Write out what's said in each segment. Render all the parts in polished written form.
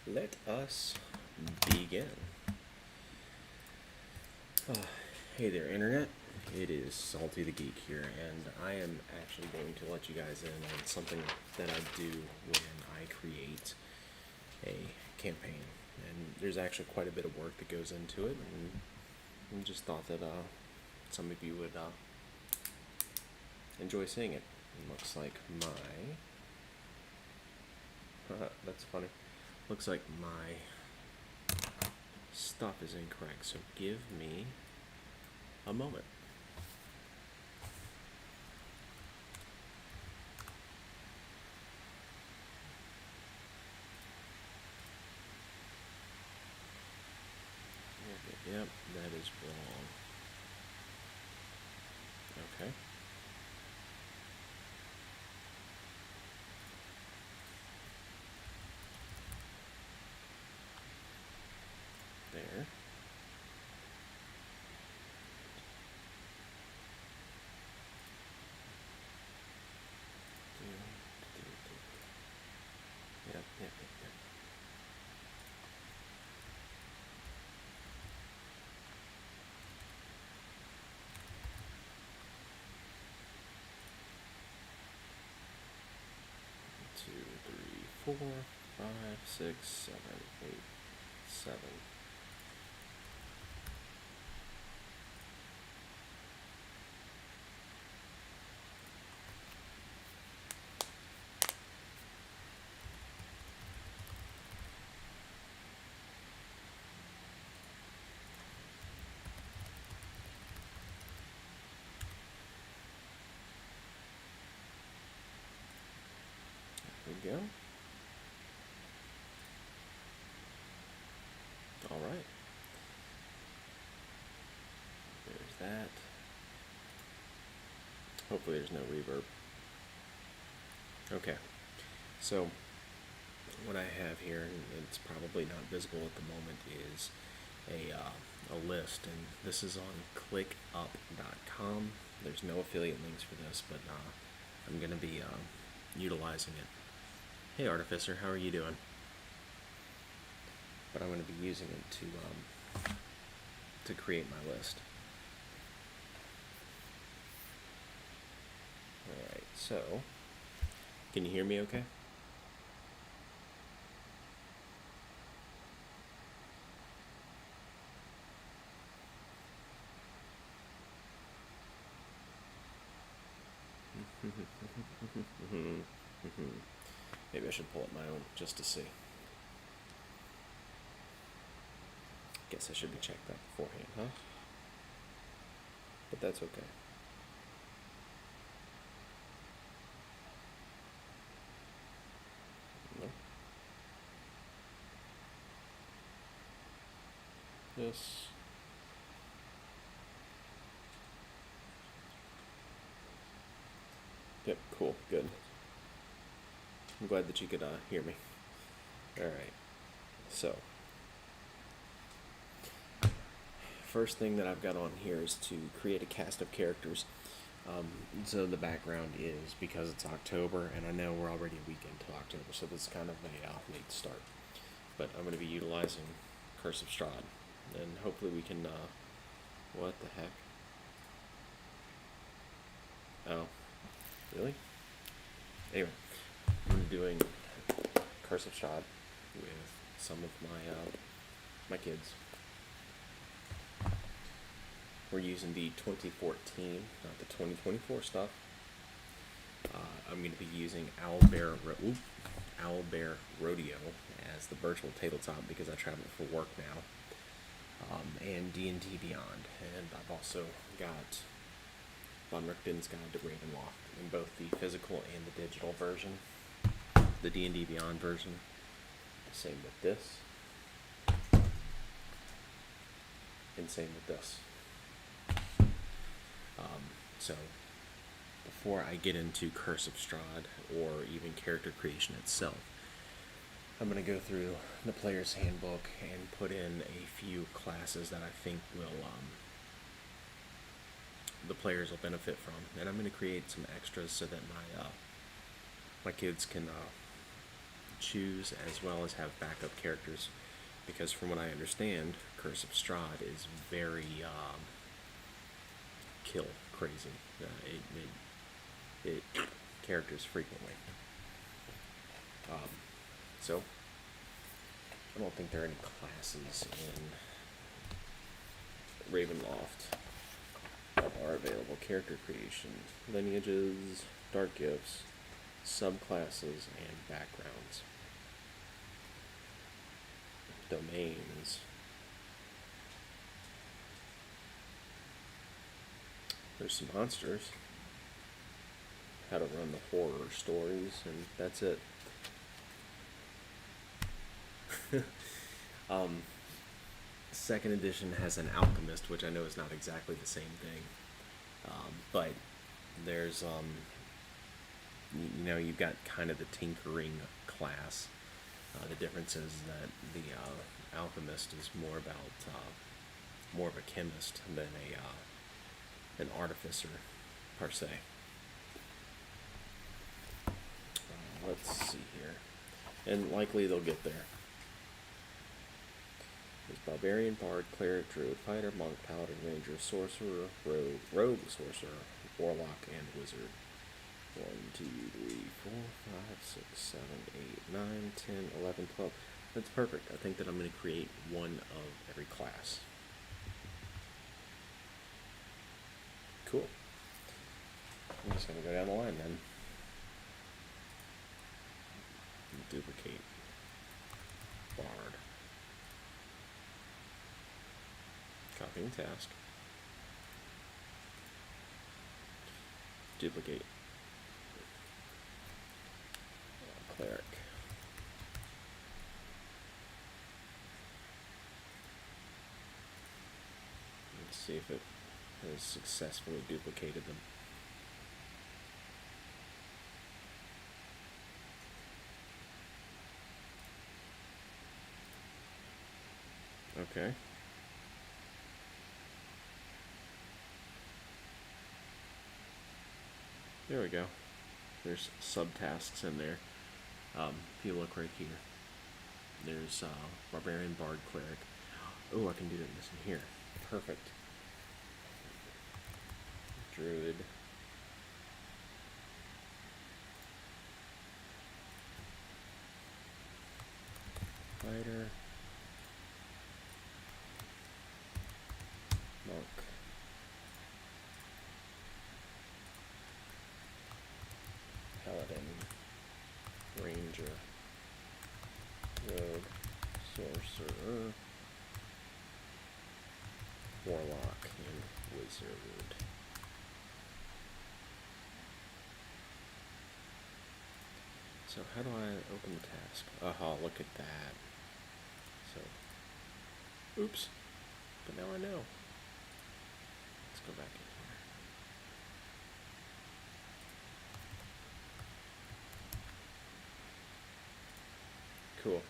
Let us begin. Hey there, Internet. It is Salty the Geek here, and I am actually going to let you guys in on something that I do when I create a campaign. And there's actually quite a bit of work that goes into it, and I just thought that some of you would enjoy seeing it. It looks like my... that's funny. Looks like my stuff is incorrect, so give me a moment. Yep, that is wrong. Okay. There. Yep. 2, 3, 4, 5, 6, 7, 8, 7. There we go. All right. There's that. Hopefully there's no reverb. Okay. So what I have here, and it's probably not visible at the moment, is a list, and this is on clickup.com. There's no affiliate links for this, but I'm going to be utilizing it. Hey Artificer, how are you doing? But I'm going to be using it to create my list. Alright, so can you hear me okay? Maybe I should pull up my own just to see. Guess I should be checked that beforehand, huh? But that's okay. No. This. Yep, cool, good. I'm glad that you could hear me. Alright, so first thing that I've got on here is to create a cast of characters. So the background is because it's October, and I know we're already a week into October, so this is kind of a late start. But I'm going to be utilizing Curse of Strahd, and hopefully we can, what the heck? Oh, really? Anyway, I'm doing Curse of Strahd with some of my kids. We're using the 2014, not the 2024 stuff. I'm going to be using Owlbear Rodeo as the virtual tabletop because I travel for work now, and D&D Beyond. And I've also got Bunrichten's Guide to Ravenloft in both the physical and the digital version. The D&D Beyond version, same with this, and same with this. So before I get into Curse of Strahd or even character creation itself, I'm going to go through the player's handbook and put in a few classes that I think will the players will benefit from, and I'm going to create some extras so that my kids can choose, as well as have backup characters, because from what I understand, Curse of Strahd is very kill crazy. It characters frequently. So I don't think there are any classes in Ravenloft that are available. Character creation, lineages, dark gifts, subclasses, and backgrounds. Domains. There's some monsters. How to run the horror stories, and that's it. Second edition has an alchemist, which I know is not exactly the same thing, but there's you've got kind of the tinkering class. The difference is that the alchemist is more about more of a chemist than an artificer per se. Let's see here, and likely they'll get there. There's barbarian, bard, cleric, druid, fighter, monk, paladin, ranger, sorcerer, rogue, sorcerer, warlock, and wizard. 1, 2, 3, 4, 5, 6, 7, 8, 9, 10, 11, 12. That's perfect. I think that I'm going to create one of every class. Cool. I'm just going to go down the line then. Duplicate. Bard. Copying task. Duplicate. Cleric. Let's see if it has successfully duplicated them. Okay. There we go. There's subtasks in there. If you look right here, there's barbarian, bard, cleric. Oh, I can do this in here. Perfect. Druid. Fighter. Monk. Paladin. Ranger. Rogue. Sorcerer. Warlock. And wizard. So how do I open the task? Aha, look at that. So, oops. But now I know. Let's go back in here. Cool.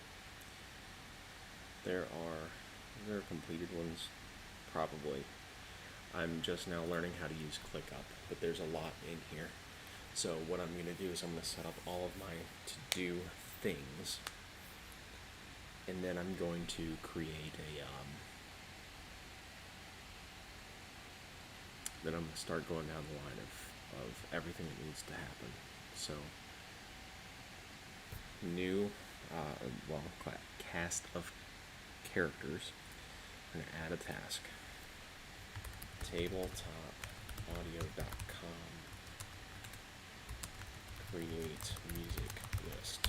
There are completed ones, probably. I'm just now learning how to use ClickUp, but there's a lot in here. So what I'm going to do is I'm going to set up all of my to-do things, and then I'm going to create then I'm going to start going down the line of everything that needs to happen. So new, cast of characters. I'm going to add a task. Tabletopaudio.com. Create music list.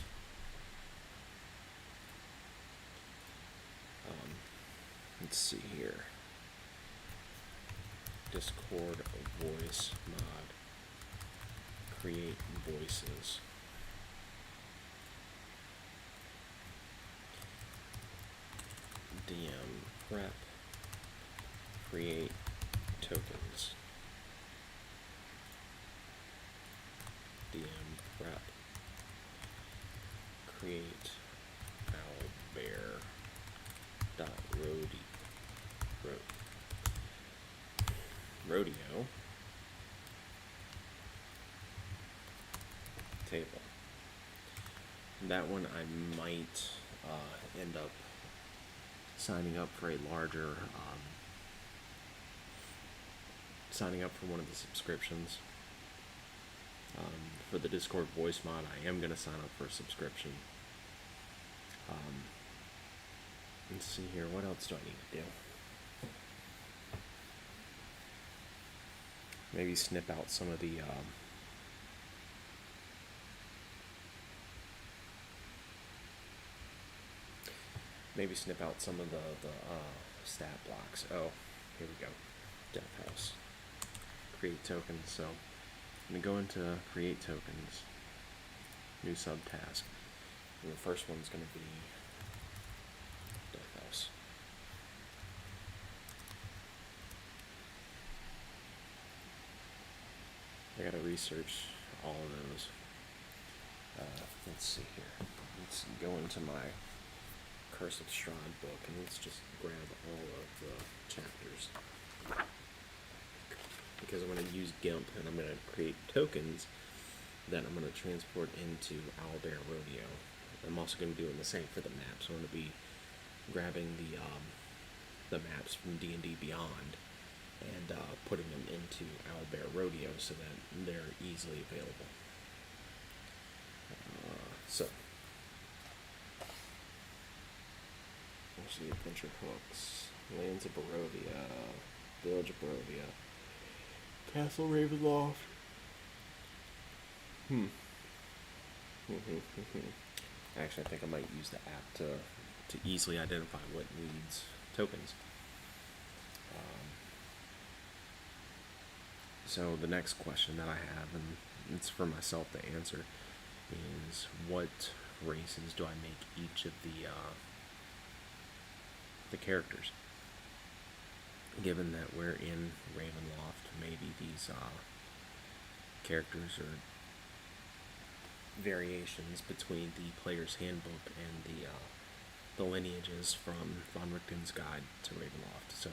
Let's see here. Discord voice mod. Create voices. DM prep. Create tokens. DM prep. Create rodeo table. That one I might end up signing up for a larger, signing up for one of the subscriptions. For the Discord voice mod, I am going to sign up for a subscription. Let's see here, what else do I need to do? Maybe snip out some of the stat blocks. Oh, here we go. Death House. Create tokens. So I'm gonna go into create tokens. New subtask. And the first one's gonna be Death House. I gotta research all of those. Let's see here. Let's go into my Curse of Strahd book and let's just grab all of the chapters. Because I'm going to use Gimp and I'm going to create tokens that I'm going to transport into Owlbear Rodeo. I'm also going to be doing the same for the maps. I'm going to be grabbing the maps from D&D Beyond and putting them into Owlbear Rodeo so that they're easily available. So, there's the adventure hooks. Lands of Barovia, Village of Barovia, Castle Ravenloft. Actually, I think I might use the app to easily identify what needs tokens. So the next question that I have, and it's for myself to answer, is what races do I make each of the characters? Given that we're in Ravenloft, maybe these characters are variations between the player's handbook and the lineages from Von Richten's Guide to Ravenloft. So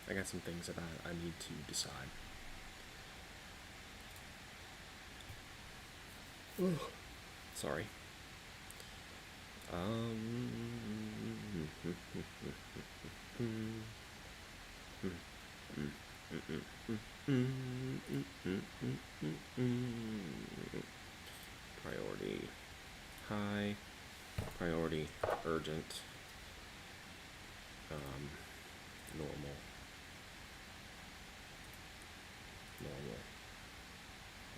I got some things that I need to decide. Sorry. Priority high, priority urgent, normal,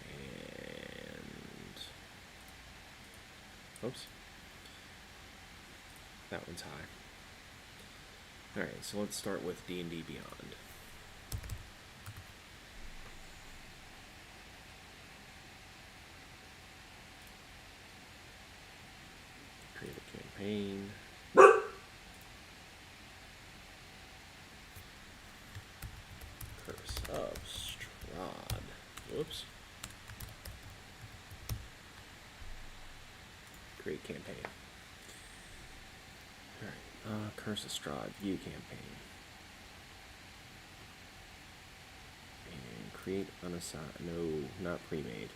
and oops, that one's high. Alright, so let's start with D&D Beyond. Create a campaign. Curse of Strahd. Whoops. Create campaign. Alright, Curse of Strahd, view campaign. And create unassigned, no, not pre-made.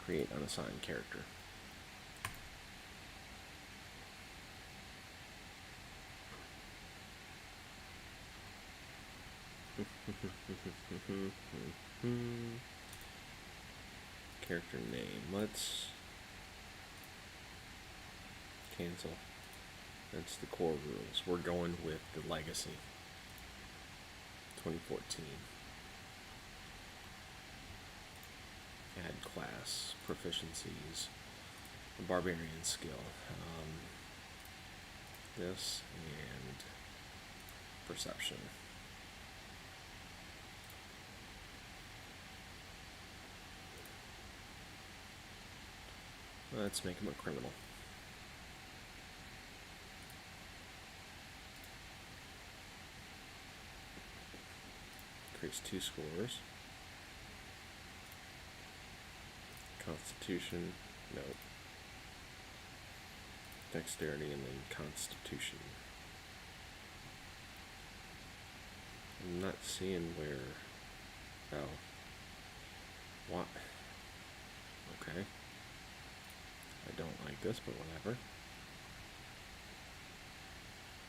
Create unassigned character. Character name. Let's cancel. That's the core rules. We're going with the legacy. 2014. Add class, proficiencies, a barbarian skill. This and perception. Let's make him a criminal. Increase 2 scores. Constitution, no. Dexterity and then Constitution. I'm not seeing where Oh. What? Okay. I don't like this, but whatever.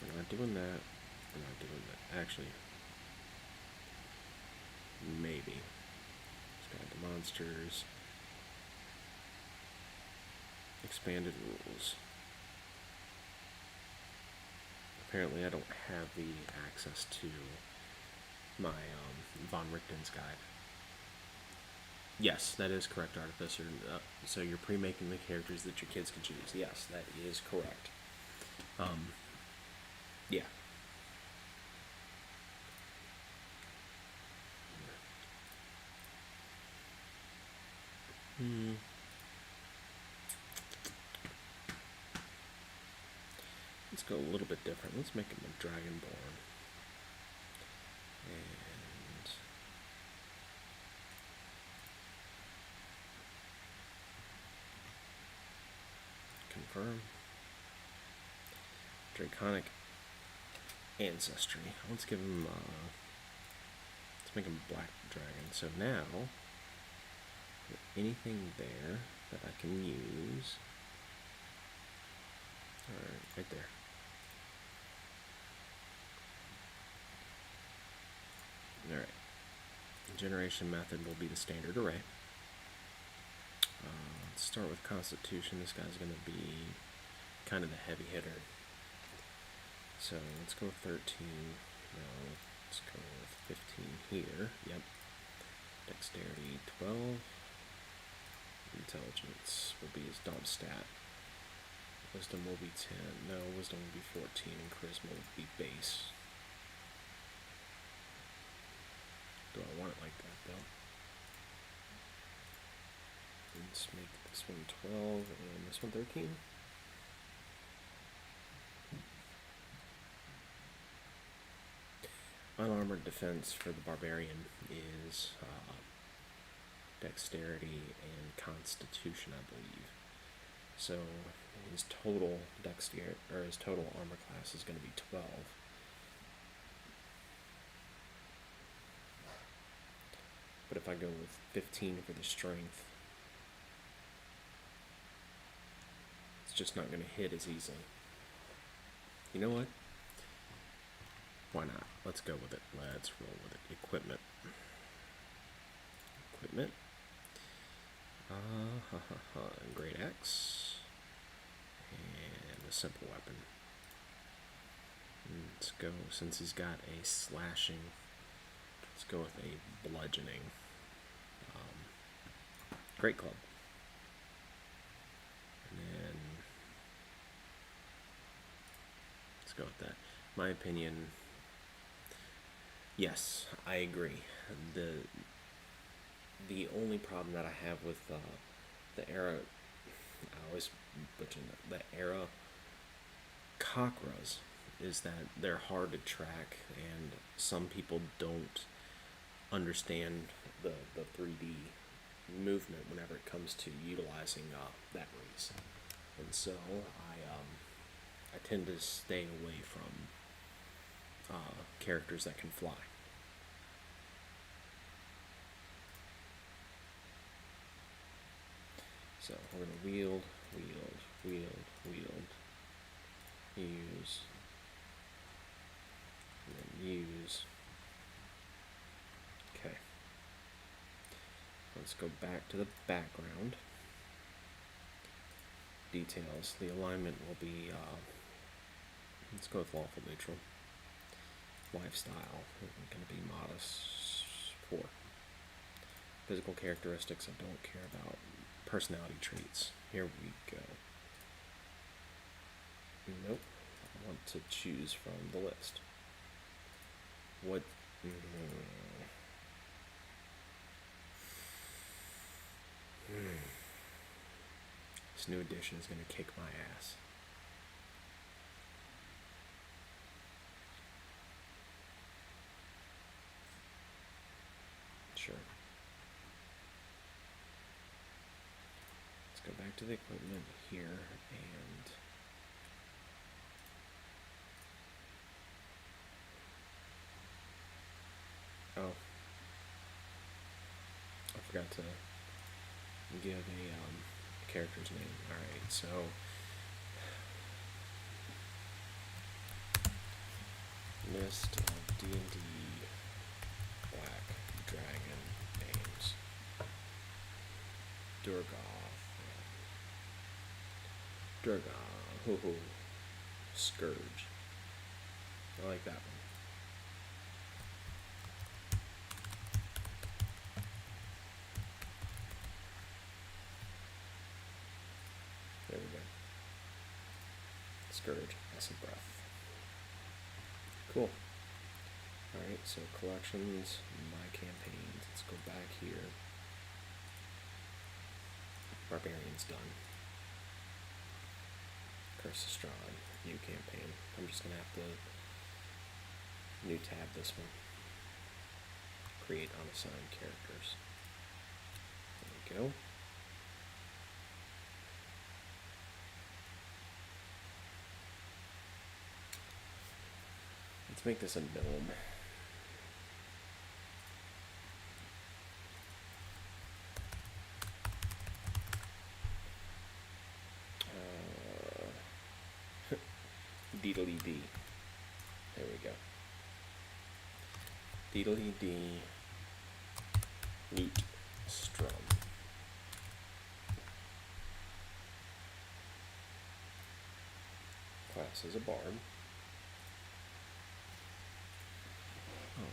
We're not doing that. We're not doing that. Actually, maybe. Guide to monsters. Expanded rules. Apparently I don't have the access to my Von Richten's guide. Yes, that is correct, Artificer. So you're pre-making the characters that your kids can choose. Yes, that is correct. Yeah. Let's go a little bit different. Let's make him a Dragonborn. And confirm. Draconic ancestry. Let's give him, let's make him a black dragon. So now, anything there that I can use. Alright, right there. Alright. Generation method will be the standard array. Let's start with Constitution. This guy's going to be kind of the heavy hitter. So let's go 13. No, let's go with 15 here. Yep. Dexterity 12. Intelligence will be his dump stat. Wisdom will be 10. No, Wisdom will be 14, and Charisma will be base. Do I want it like that, though? Let's make this one 12, and this one 13. Unarmored defense for the Barbarian is Dexterity and Constitution, I believe. So his total dexterity, or his total armor class is going to be 12. But if I go with 15 for the strength, it's just not going to hit as easily. You know what? Why not? Let's go with it. Let's roll with it. Equipment. Equipment. Great axe. And a simple weapon. Let's go, since he's got a slashing, let's go with a bludgeoning. Great club. And then, let's go with that. My opinion, yes, I agree. The only problem that I have with the era, I always butcher the era Chakras, is that they're hard to track, and some people don't understand the 3D movement whenever it comes to utilizing that race. And so I tend to stay away from characters that can fly. So we're going to wield, use, and then use. Okay. Let's go back to the background. Details. The alignment will be, let's go with lawful neutral. Lifestyle, going to be modest 4. Physical characteristics, I don't care about. Personality traits. Here we go. Nope. I want to choose from the list. What? This new edition is going to kick my ass. Sure. Let's go back to the equipment here and oh, forgot to give a character's name. Alright, so list of D&D Black Dragon names. Durgoth, Scourge. I like that one. There we go. Scourge, Acid Breath. Cool. Alright, so collections, my campaigns. Let's go back here. Barbarian's done. Curse of Strahd, new campaign. I'm just gonna have to new tab this one. Create unassigned characters. There we go. Let's make this a gnome. Deedly D. There we go. Deedly D. Neat Strum. Class is a bard.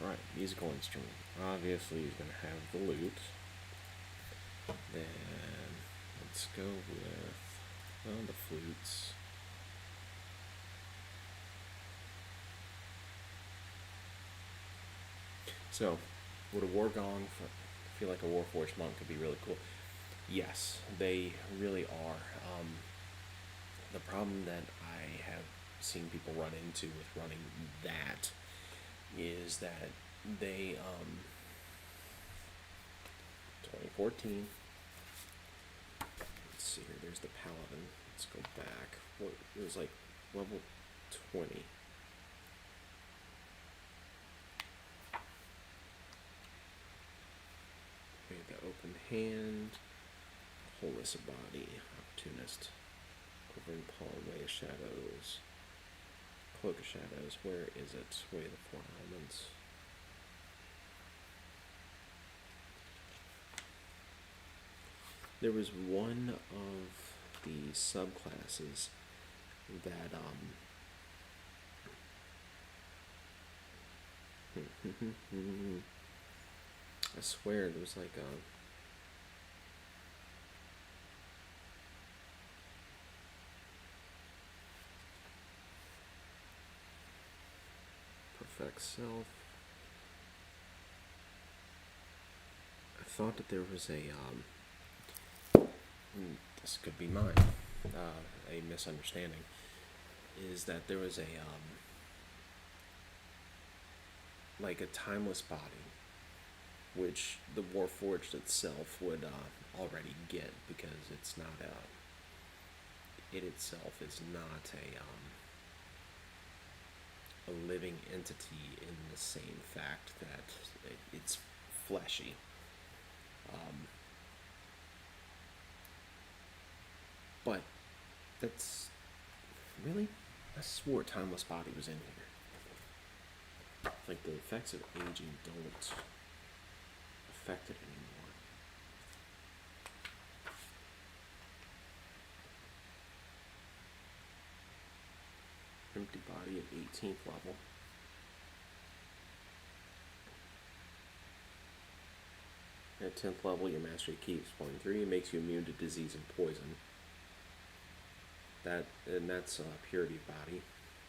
Alright, musical instrument. Obviously he's going to have the lute. Then let's go with the flutes. So, would a war gong feel like a Warforged monk could be really cool? Yes, they really are. The problem that I have seen people run into with running that is that they 2014. Let's see here. There's the paladin. Let's go back. It was like level 20. Okay, the open hand, wholeness of body, opportunist, quivering palm, way of shadows, cloak of shadows. Where is it? Way of the four elements. There was one of the subclasses that I swear there was like a perfect self. I thought that there was a this could be mine, a misunderstanding, is that there was a like a timeless body, which the Warforged itself would already get, because it's not it itself is not a living entity in the same fact that it's fleshy. But that's really, I swore timeless body was in here. Like the effects of aging don't affect it anymore. Empty body at 18th level. At 10th level, your mastery keeps 0.3. It makes you immune to disease and poison. That's purity of body.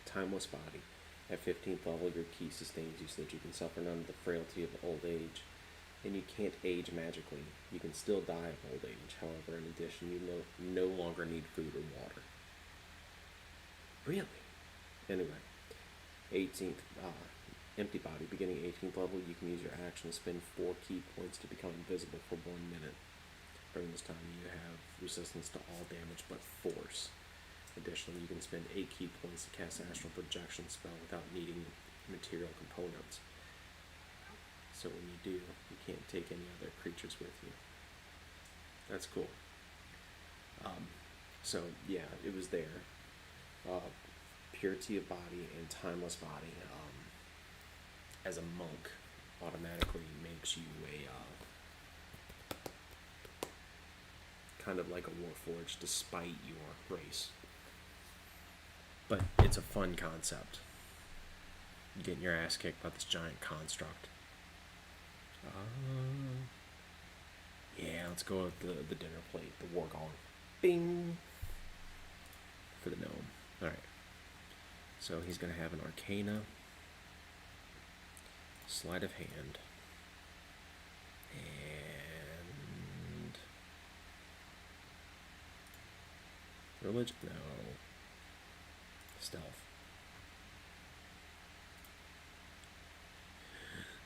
Timeless body. At 15th level, your key sustains you so that you can suffer none of the frailty of old age. And you can't age magically. You can still die of old age. However, in addition, you no longer need food or water. Really? Anyway, 18th, empty body. Beginning 18th level, you can use your action to spend 4 key points to become invisible for 1 minute. During this time, you have resistance to all damage but force. Additionally, you can spend 8 key points to cast astral projection spell without needing material components. So when you do, you can't take any other creatures with you. That's cool. So yeah, it was there. Purity of body and timeless body. As a monk, automatically makes you a kind of like a warforged, despite your race. But it's a fun concept. Getting your ass kicked by this giant construct. Yeah, let's go with the dinner plate, the war gong. Bing! For the gnome. Alright. So he's going to have an arcana, sleight of hand, and religion? No. Stealth.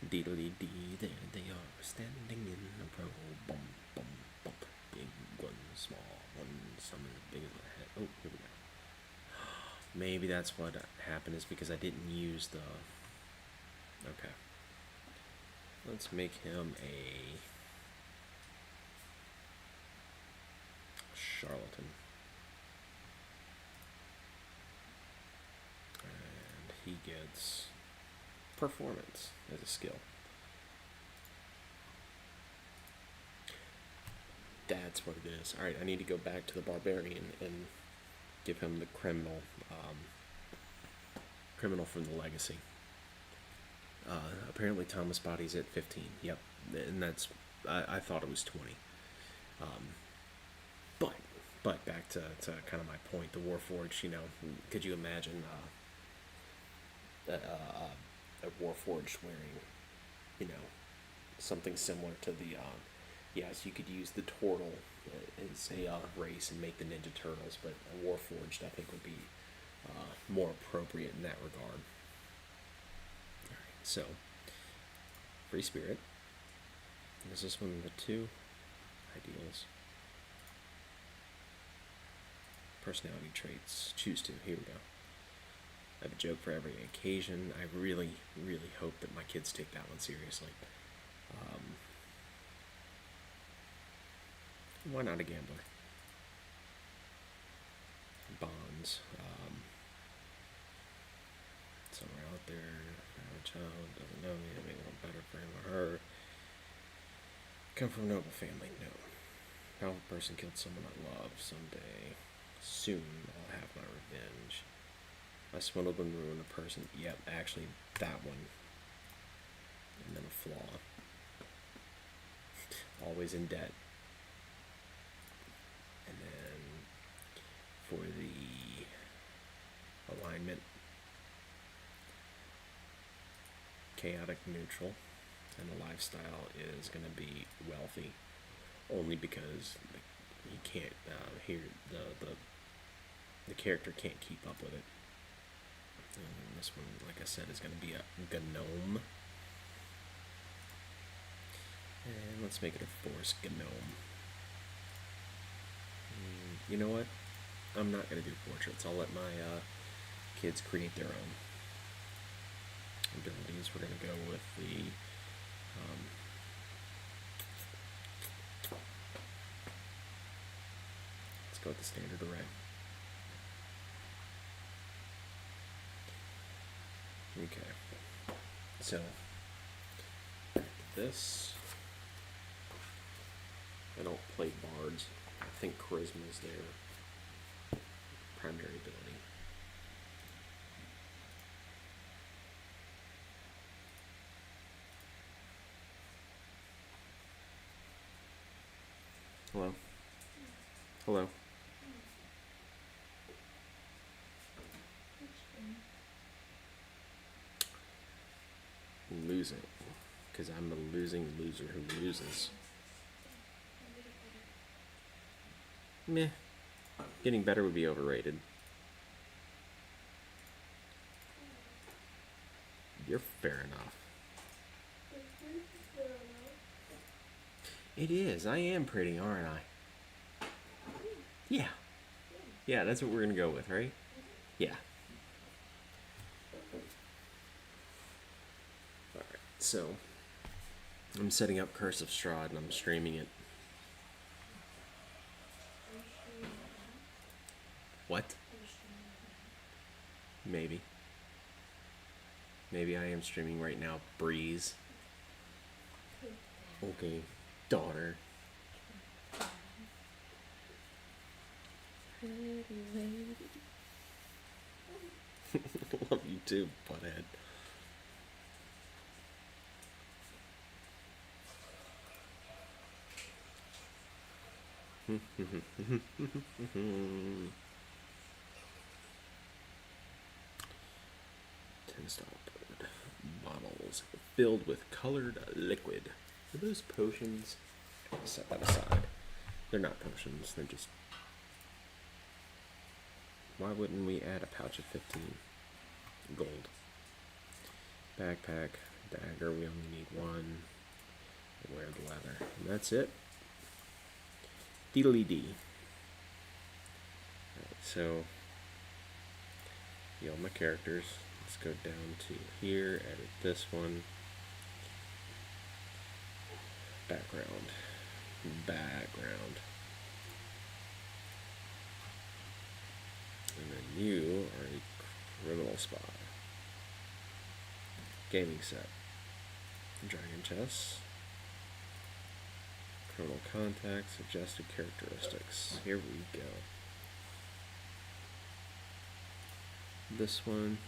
Deedly-dee, there they are, standing in a row. Bum, bum, bum. Big one, small one, some as big as my head. Oh, here we go. Maybe that's what happened, is because I didn't use the... Okay. Let's make him a charlatan. And he gets performance as a skill. That's what it is. Alright, I need to go back to the barbarian and give him the criminal from the legacy. Apparently Thomas Body's at 15. Yep, and that's I thought it was 20. But back to kind of my point, the Warforged. You know, could you imagine a Warforged wearing, you know, something similar to the yes, you could use the turtle as a race and make the Ninja Turtles, but a Warforged I think would be more appropriate in that regard. Alright, so free spirit. This is one of the two ideals. Personality traits. Choose to. Here we go. I have a joke for every occasion. I really, really hope that my kids take that one seriously. Why not a gambler? Bonds. Somewhere out there, I have a child, doesn't know me, I make it better for him or her. Come from a noble family? No. How a person killed someone I love someday. Soon I'll have my revenge. I swindled and ruined a person. Yep, actually, that one. And then a flaw. Always in debt. And then for the alignment, chaotic neutral, and the lifestyle is going to be wealthy, only because you can't here the character can't keep up with it. And this one, like I said, is going to be a gnome. And let's make it a force gnome. You know what? I'm not going to do portraits. I'll let my kids create their own abilities. We're going to go with the let's go with the standard array. Okay. So this, I don't play bards. I think charisma is their primary ability. Hello? Hello? Losing. Because I'm the losing loser who loses. Meh. Getting better would be overrated. You're fair enough. It is. I am pretty, aren't I? Yeah. Yeah, that's what we're going to go with, right? Yeah. Alright, so I'm setting up Curse of Strahd and I'm streaming it. What? Maybe. Maybe I am streaming right now. Breeze. Okay, daughter. Love you too, butthead. Ten-stop bottles filled with colored liquid. Are those potions? Set that aside. They're not potions. They're just. Why wouldn't we add a pouch of 15 gold? Backpack, dagger. We only need one. Wear the leather, and that's it. Deedly dee. Alright, so all my characters. Let's go down to here, edit this one. Background. And then you are a criminal spy. Gaming set. Dragon chess. Criminal contact. Suggested characteristics. Here we go. This one.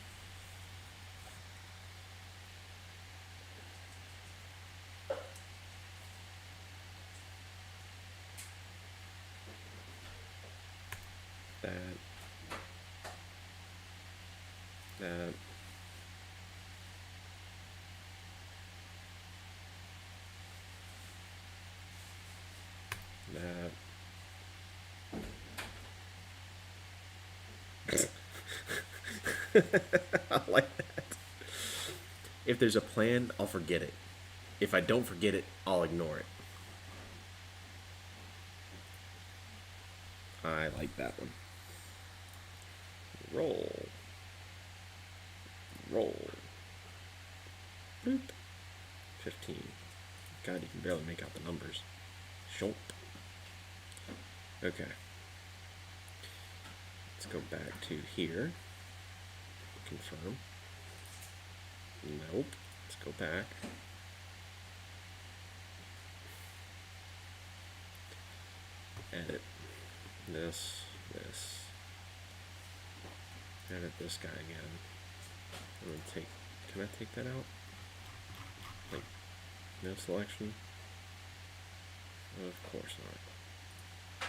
That. I like that. If there's a plan, I'll forget it. If I don't forget it, I'll ignore it. I like that one. Roll. Boop. 15. God, you can barely make out the numbers. Shop. Okay. Let's go back to here. Confirm. Nope. Let's go back. Edit this. Edit this guy again. I'm gonna take. Can I take that out? Like, no selection? Of course not.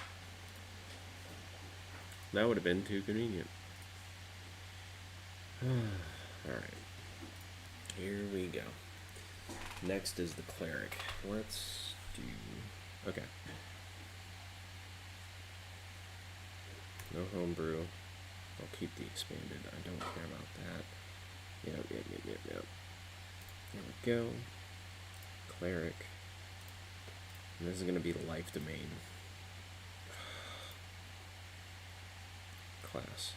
That would have been too convenient. Alright. Here we go. Next is the cleric. Let's do. Okay. No homebrew. I'll keep the expanded. I don't care about that. Yep. There we go. Cleric. And this is going to be the life domain class.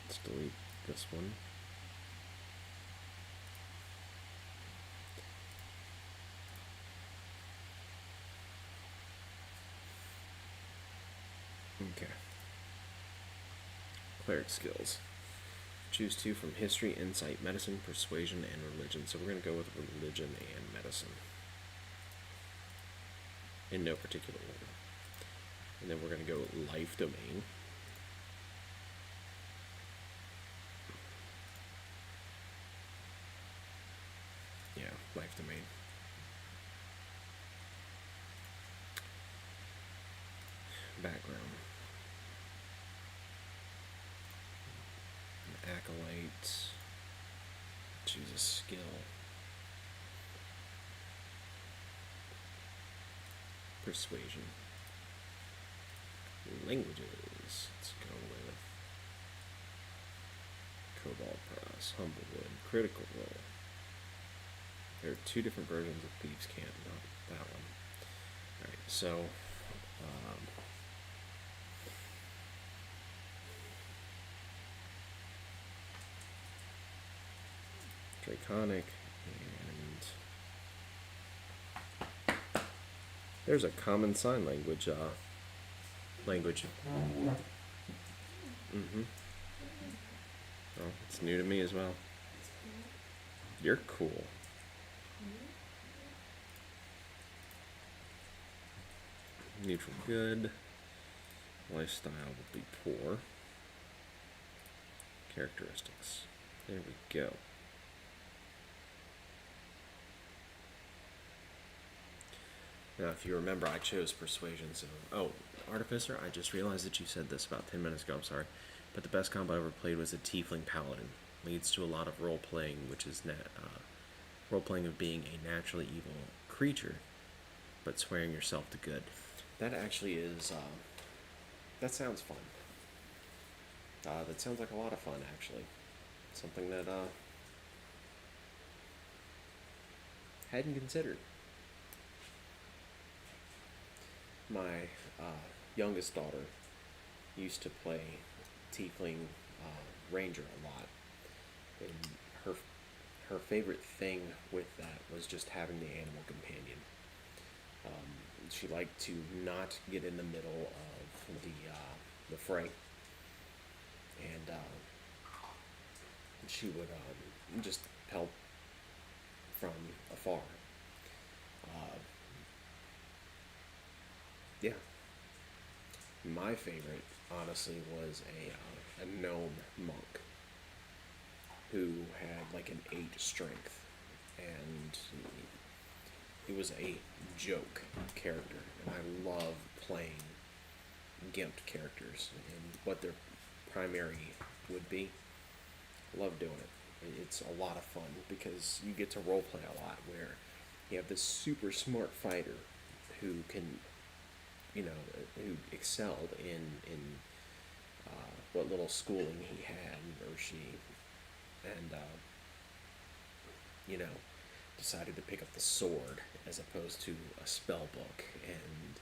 Let's delete this one. Okay. Cleric skills. Choose two from history, insight, medicine, persuasion, and religion. So we're going to go with religion and medicine. In no particular order. And then we're going to go life domain. Yeah, life domain. Background. An acolyte. Choose a skill. Persuasion. Languages. Let's go with Cobalt Press, Humblewood, Critical Role. There are two different versions of Thieves' Cant, not that one. Alright, so Draconic, and there's a common sign language. Mm-hmm. Oh, it's new to me as well. You're cool. Neutral good. Lifestyle will be poor. Characteristics. There we go. Now, if you remember, I chose Persuasion, so... Oh, Artificer, I just realized that you said this about 10 minutes ago, I'm sorry. But the best combo I ever played was a Tiefling Paladin. Leads to a lot of role-playing, which is role-playing of being a naturally evil creature, but swearing yourself to good. That actually is... that sounds fun. That sounds like a lot of fun, actually. Something that, hadn't considered. My youngest daughter used to play Tiefling Ranger a lot, and her favorite thing with that was just having the animal companion. She liked to not get in the middle of the fray, and she would just help from afar. Yeah. My favorite, honestly, was a gnome monk who had like an 8 strength, and he was a joke character, and I love playing Gimp characters and what their primary would be. Love doing it. It's a lot of fun because you get to roleplay a lot, where you have this super smart fighter who can, who excelled in what little schooling he had or she, and decided to pick up the sword as opposed to a spell book, and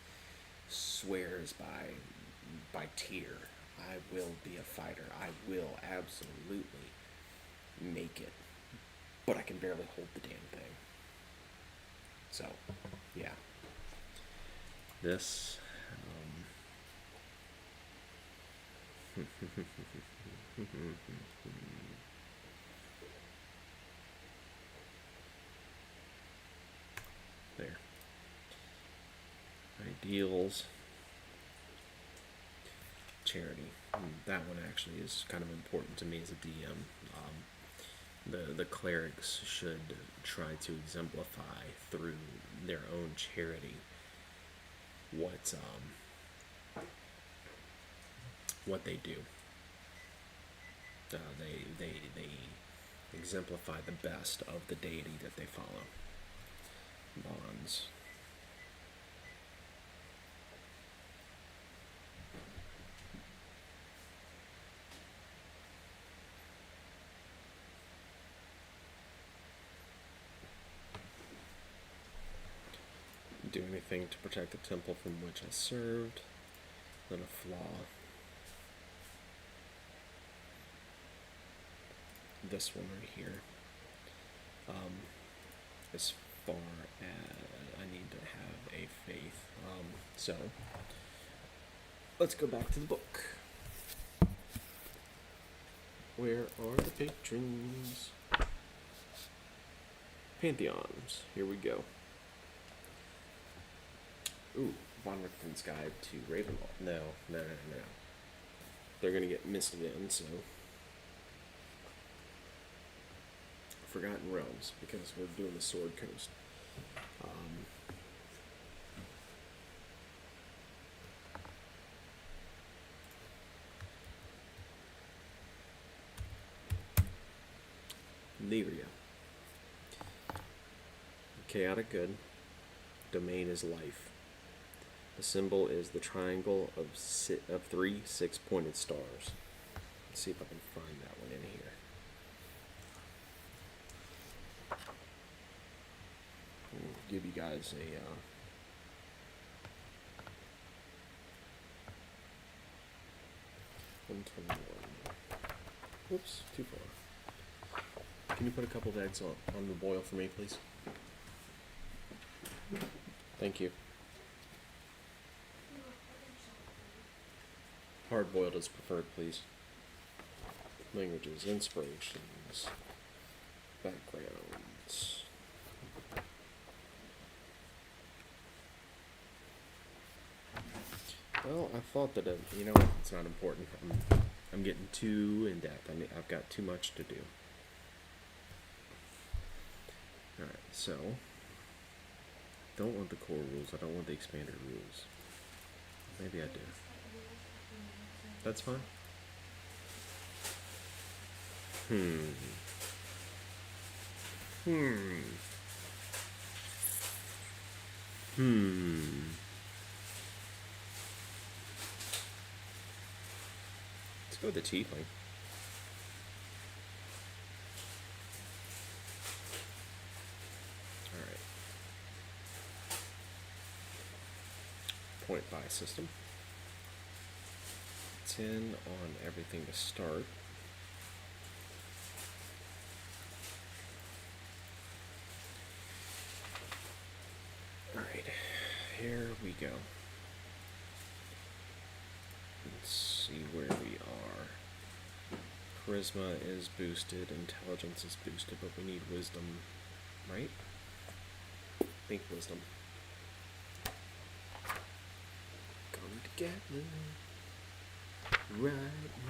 swears by tear, I will be a fighter. I will absolutely make it, but I can barely hold the damn thing. So, yeah. This. There. Ideals. Charity. That one actually is kind of important to me as a DM. The clerics should try to exemplify through their own charity what they do. They exemplify the best of the deity that they follow. Bonds. Do anything to protect the temple from which I served. Then a flaw. This one right here. As far as I need to have a faith. So let's go back to the book. Where are the patrons? Pantheons. Here we go. Ooh, Von Richten's Guide to Ravenloft. No. They're gonna get missed again, so. Forgotten Realms, because we're doing the Sword Coast. Lyria. Chaotic good. Domain is life. The symbol is the triangle of 3 6-pointed stars. Let's see if I can find that one in here. I'll give you guys a... Whoops, too far. Can you put a couple of eggs on the boil for me, please? Thank you. Hard boiled is preferred, please. Languages, inspirations, backgrounds. Well, I thought that, you know, it's not important. I'm getting too in depth. I've got too much to do. Alright, so, don't want the core rules. I don't want the expanded rules. Maybe I do. That's fine. Hmm. Let's go with the tiefling. Alright. Point buy system. 10 on everything to start. Alright, here we go. Let's see where we are. Charisma is boosted, intelligence is boosted, but we need wisdom, right? I think wisdom. Come together right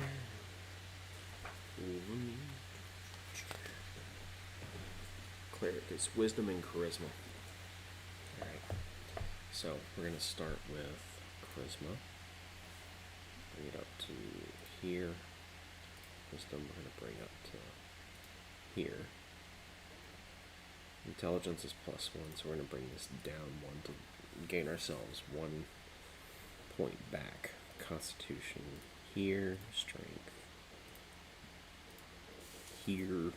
now. Cleric is wisdom and charisma. Alright, so we're going to start with charisma. Bring it up to here. Wisdom we're going to bring up to here. Intelligence is +1, so we're going to bring this down 1 to gain ourselves 1 point back. Constitution here, strength here,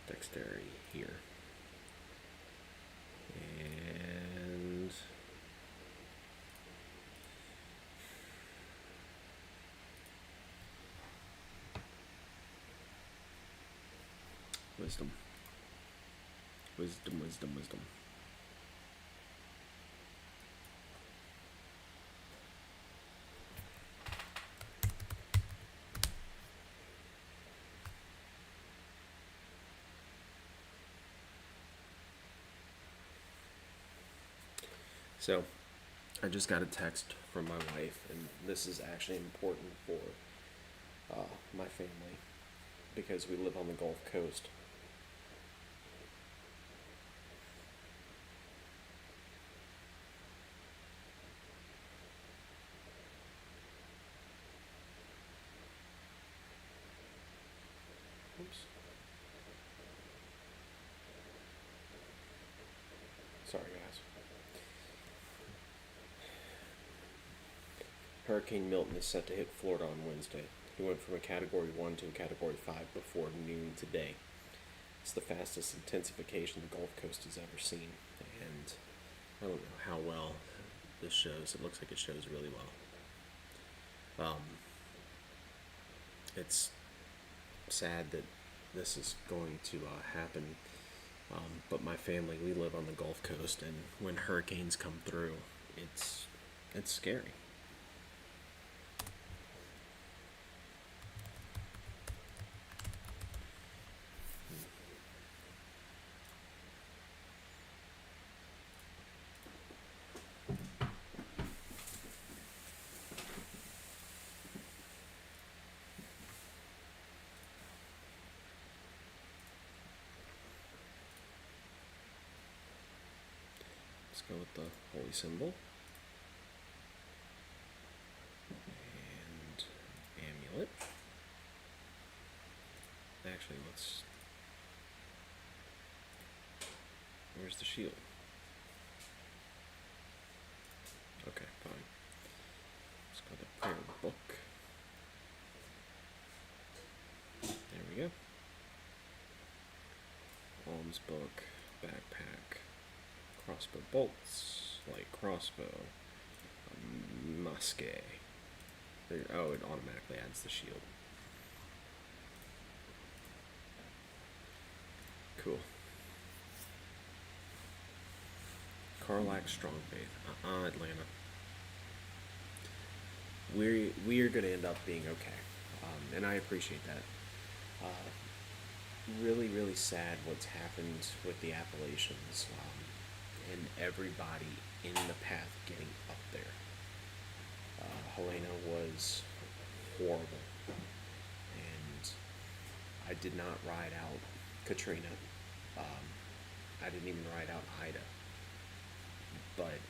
dexterity here, and wisdom. Wisdom. So, I just got a text from my wife, and this is actually important for my family, because we live on the Gulf Coast. Oops. Sorry, guys. Hurricane Milton is set to hit Florida on Wednesday. He went from a Category 1 to a Category 5 before noon today. It's the fastest intensification the Gulf Coast has ever seen, and I don't know how well this shows. It looks like it shows really well. It's sad that this is going to happen, but my family, we live on the Gulf Coast, and when hurricanes come through, it's scary. Let's go with the holy symbol and amulet. Actually, where's the shield? Okay, fine. Let's go to prayer book. There we go. Alms book, backpack. Crossbow bolts, light crossbow, musket. Oh, it automatically adds the shield. Cool. Carlac Strong Faith. Atlanta. We are going to end up being okay, and I appreciate that. Really, really sad what's happened with the Appalachians, and everybody in the path getting up there. Helena was horrible, and I did not ride out Katrina. I didn't even ride out Ida, but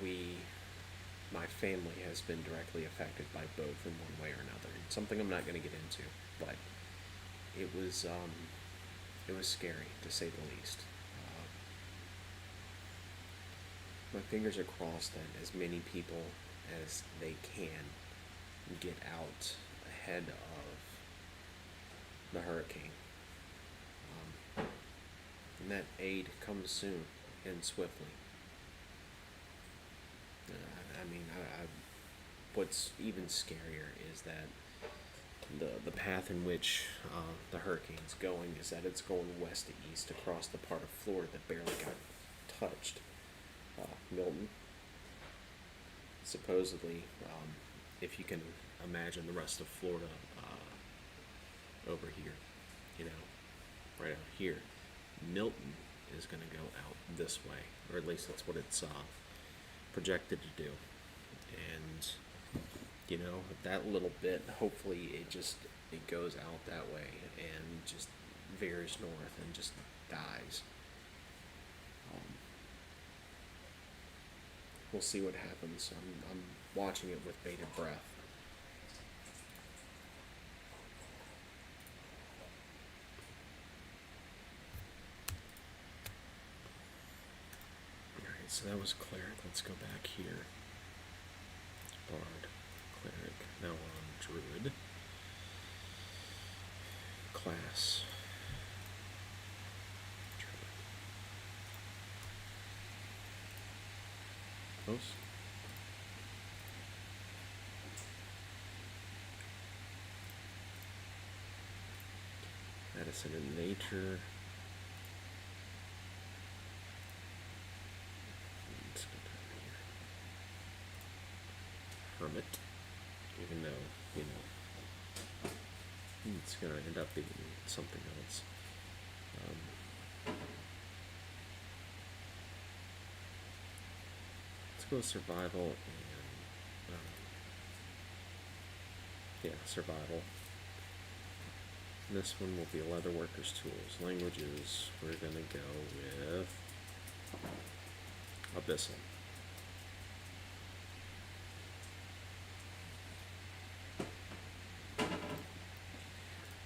we, my family has been directly affected by both in one way or another. It's something I'm not going to get into, but it was scary to say the least. My fingers are crossed that as many people as they can get out ahead of the hurricane, and that aid comes soon and swiftly. What's even scarier is that the path in which the hurricane's going is that it's going west to east across the part of Florida that barely got touched. Milton, supposedly, if you can imagine the rest of Florida over here, right out here, Milton is going to go out this way, or at least that's what it's projected to do. And that little bit, hopefully it goes out that way and just veers north and just dies. We'll see what happens. I'm watching it with bated breath. Alright, so that was cleric. Let's go back here. Bard, cleric. Now we're on druid. Class. Druid. Close. Medicine and nature. Let's go down here. Hermit. Even though, it's gonna end up being something else. Let's go with survival and survival. This one will be Leatherworker's Tools. Languages, we're gonna go with Abyssal.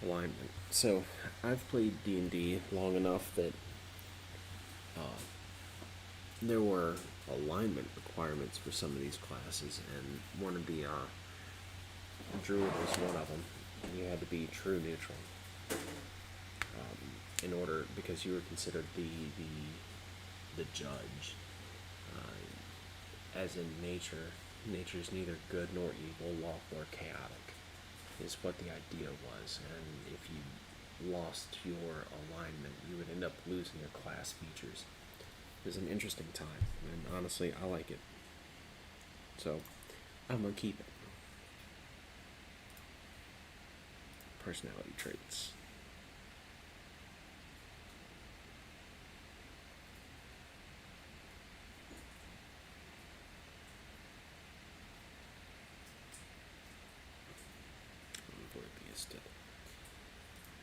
Alignment. So I've played D&D long enough that there were alignment requirements for some of these classes, and one of the druid was one of them. You had to be true neutral in order, because you were considered the judge. As in nature's neither good nor evil, lawful or chaotic, is what the idea was. And if you lost your alignment, you would end up losing your class features. It was an interesting time, and honestly, I like it. So, I'm gonna keep it. Personality traits.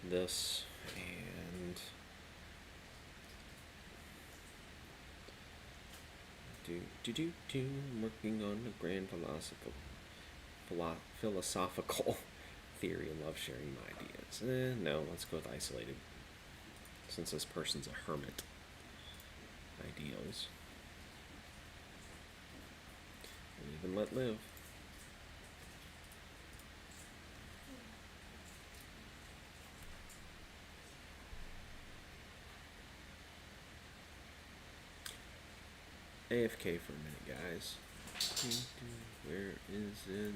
This and I'm working on a grand philosophical theory and love sharing my ideas. No, let's go with isolated, since this person's a hermit. Ideals. Live and let live. AFK for a minute, guys. Where is it?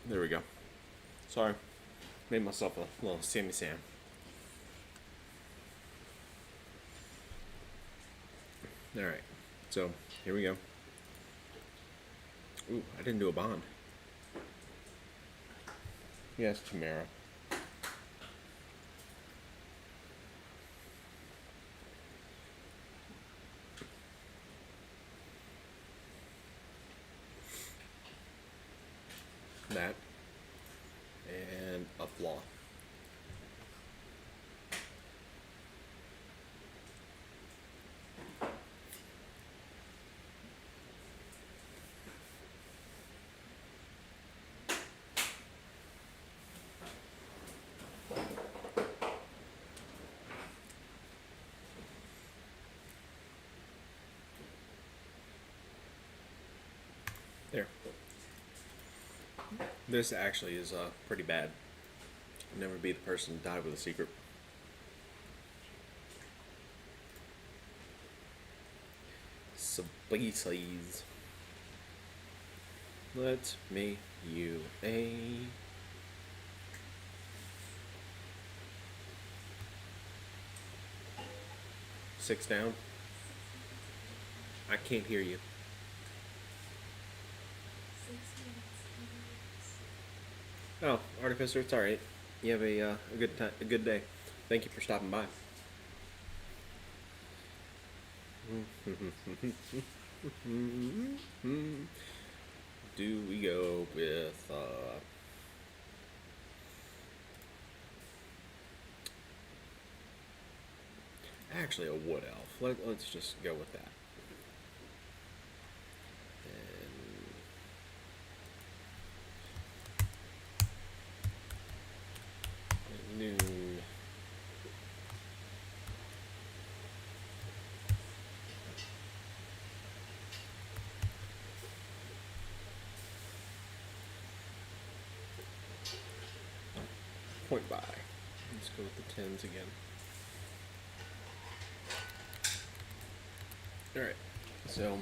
There we go. Sorry. Made myself a little Sammy Sam. Alright. So, here we go. Ooh, I didn't do a bond. Yes, Chimera. That. And a flaw. There. This actually is pretty bad. Never be the person to die with a secret. Species. Let me you a 6 down. I can't hear you. Oh, Artificer, it's alright. You have a good time, a good day. Thank you for stopping by. Do we go with actually a wood elf? Let's just go with that. Noon. Point by. Let's go with the 10s again. Alright, so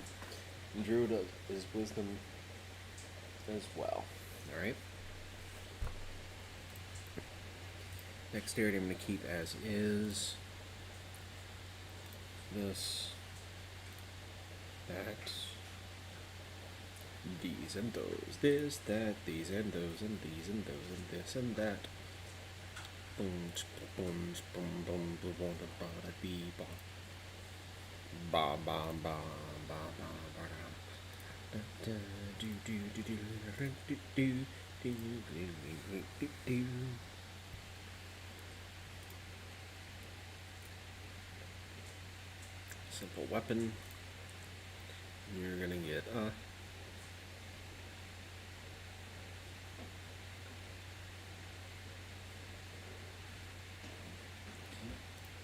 Druid is wisdom as well. Alright. Dexterity I'm going to keep as is. This. That. These and those. This, that, these and those, and these and those, and this and that. Boom, boom, boom, boom, boom, boom, ba, da, bee, ba. Ba, ba, ba, ba, ba, ba, da. Da, do, do, do, do, do, do, do, do, do, do, do. Simple weapon. You're gonna get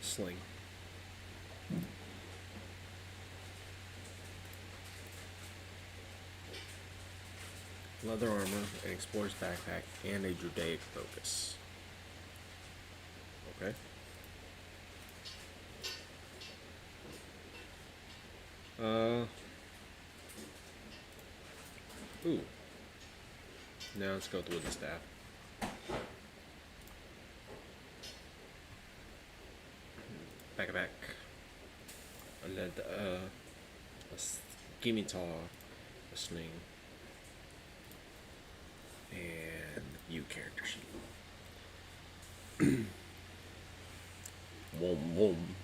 sling. Leather armor, an explorer's backpack, and a Judaic focus. Okay. Ooh. Now let's go with the staff. Back. I led a scimitar, a sling, and you character sheet. Wom wom.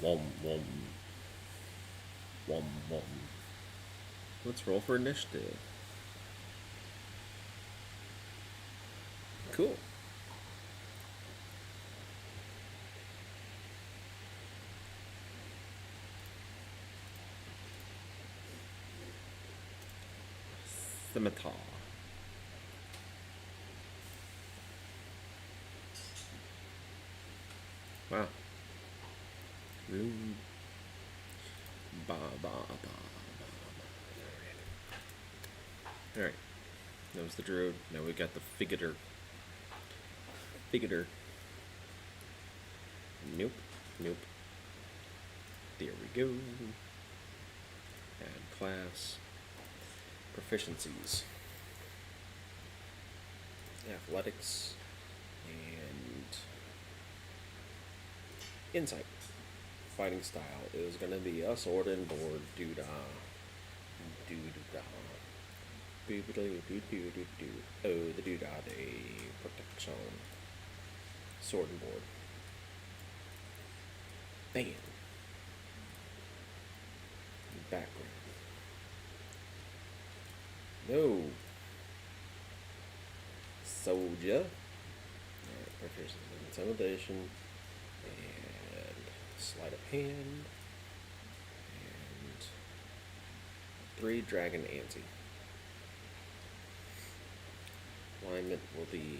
Wom wom. Wom wom. Let's roll for initiative. Cool. Scimitar. Wow. Ba ba ba. Alright. That was the druid. Now we got the figurator. Nope. There we go. Add class. Proficiencies. athletics, and insight. Fighting style is going to be a sword and board doodah. Doodah. Boo-ba-doo-doo-doo-doo-doo. Oh, the doodah, the protection. Sword and board. Bam. Background. No. Soldier. Alright, proficiency in intimidation. And sleight of hand. And 3 dragon antsy. Alignment will be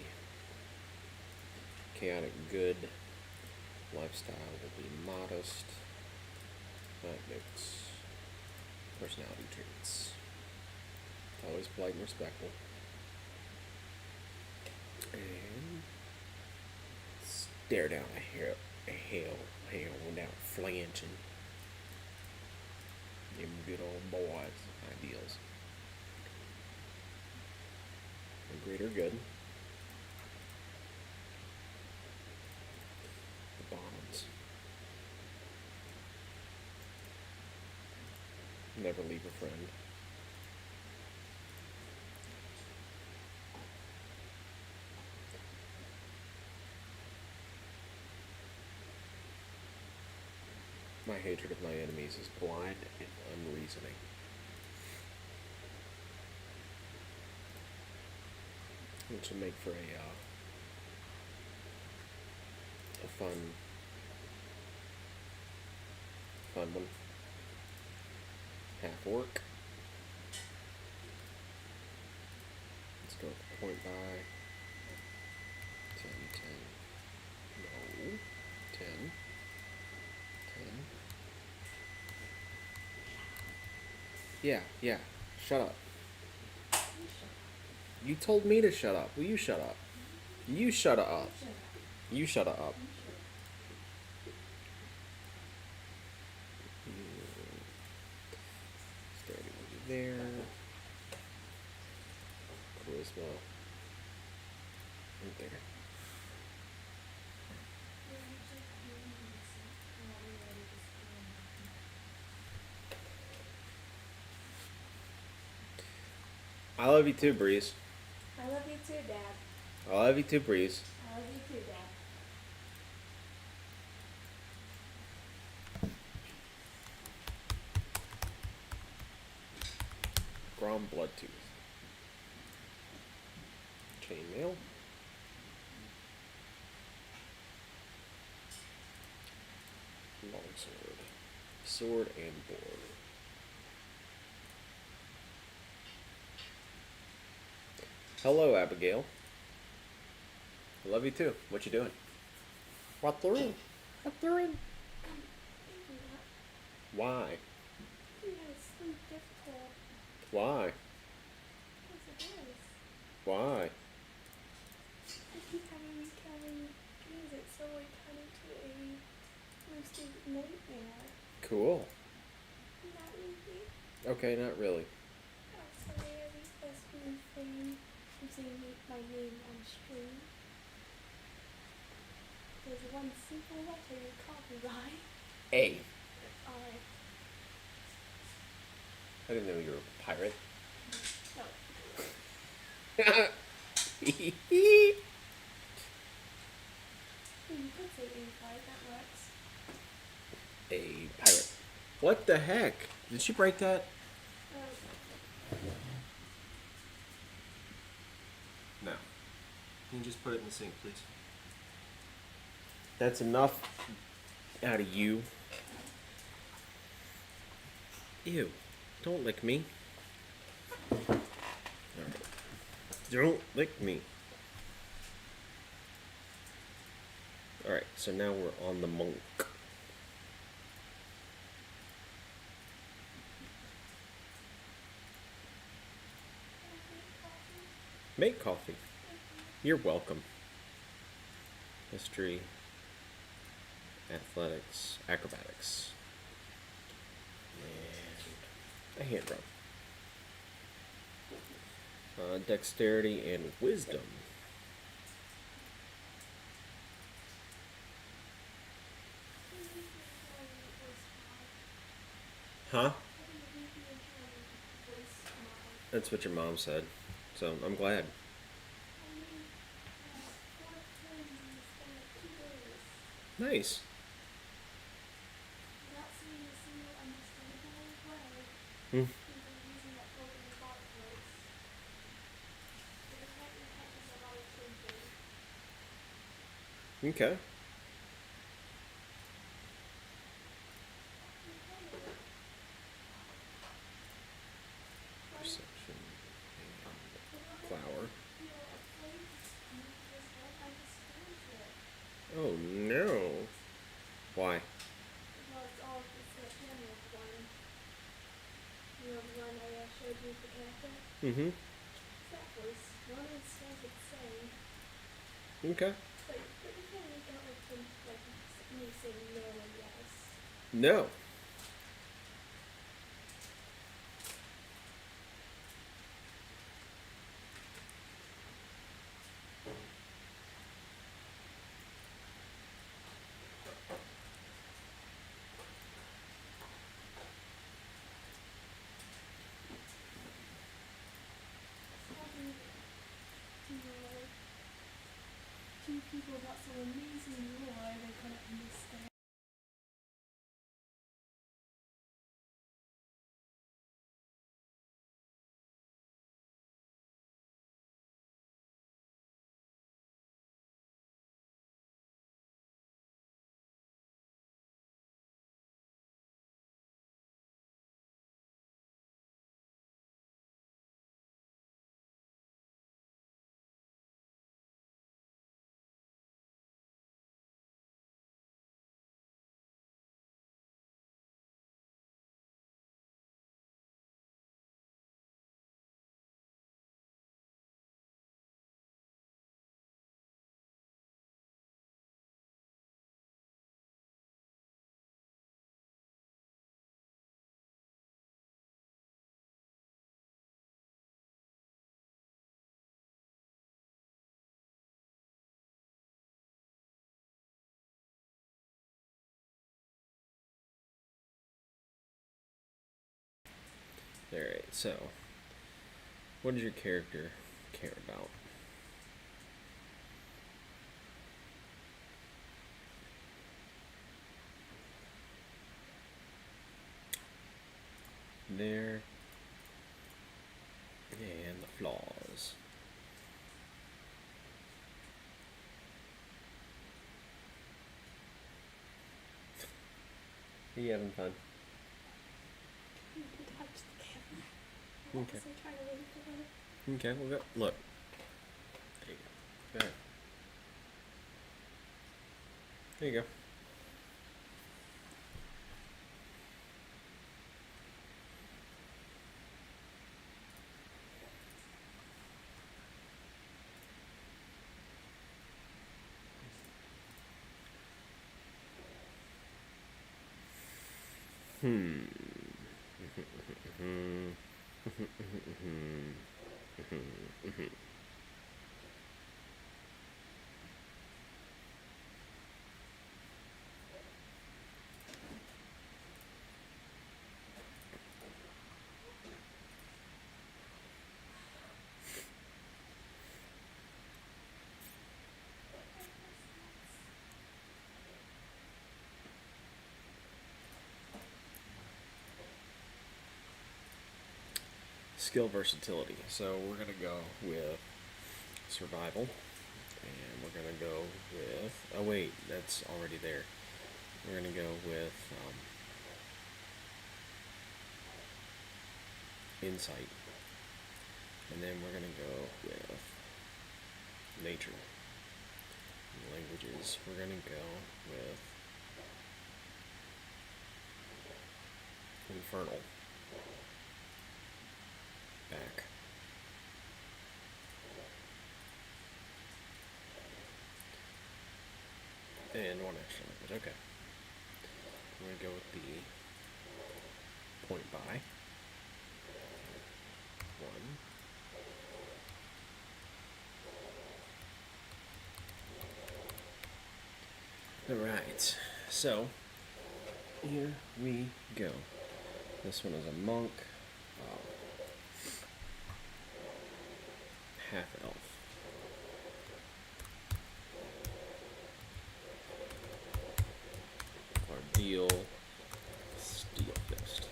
chaotic good. Lifestyle will be modest. Mix. Personality traits. It's always polite and respectful. And stare down a hail without flinching. Them good old boys' ideals. The greater good. The bonds. Never leave a friend. My hatred of my enemies is blind and unreasoning. Which will make for a fun one. Half orc. Let's go with point by 10, 10. No. 10. 10. Yeah. Shut up. You told me to shut up. Will you shut up? You shut up. You shut up. Starting over there. Charisma. Right there. I love you too, Breeze. I love you too, Dad. I love you too, Breeze. I love you too, Dad. Grom Bloodtooth. Chainmail. Longsword. Sword and board. Hello, Abigail. I love you too. What you doing? What doing? What doing? Why? Yes, sleep difficult. Why? Because it is. Why? I keep having recurring dreams that slowly turn into a lucid nightmare. Cool. Not really. Okay, not really. So they request me refrain from saying my name on stream. There's one simple letter you call me by. A. Alright. I didn't know you were a pirate. No. You could say A5, that works. A pirate. What the heck? Did she break that? No. Can you just put it in the sink, please? That's enough out of you. Ew. Don't lick me. Alright. Don't lick me. Alright, so now we're on the monk. Make coffee. You're welcome. History, athletics, acrobatics, and a hand rub. Dexterity and wisdom. Huh? Having a weepy and drowning voice mod. That's what your mom said. So I'm glad. I made 4 friends in the span of 2 days. Nice. Without saying a single understandable word, Hmm. even using that golden bot voice. But apparently that is a lot of thinking. Okay. Perception and flower. Feel a place beneath his head undisturbed. Oh no. Why? Because all of this cameo one. You know, the one I showed you the character? Mm-hmm. It's that voice. No one understands what it's saying. Okay. But you can't make out like me saying no and yes. No. Talking to two people about some amazing lore they couldn't understand. Alright, so what does your character care about? There. And the flaws. Are you having fun? You can touch the camera. I'm Okay. also trying to wait for her. Okay, we'll go. Look. There you go. Go ahead. There you go. Skill versatility. So we're gonna go with survival, and we're gonna go with. Oh wait, that's already there. We're gonna go with insight, and then we're gonna go with nature. Languages. We're gonna go with infernal. Back. And one extra language. Okay. I'm gonna go with the point by. One. Alright. So here we go. This one is a monk. Half elf. Ordeal. Steel Fist.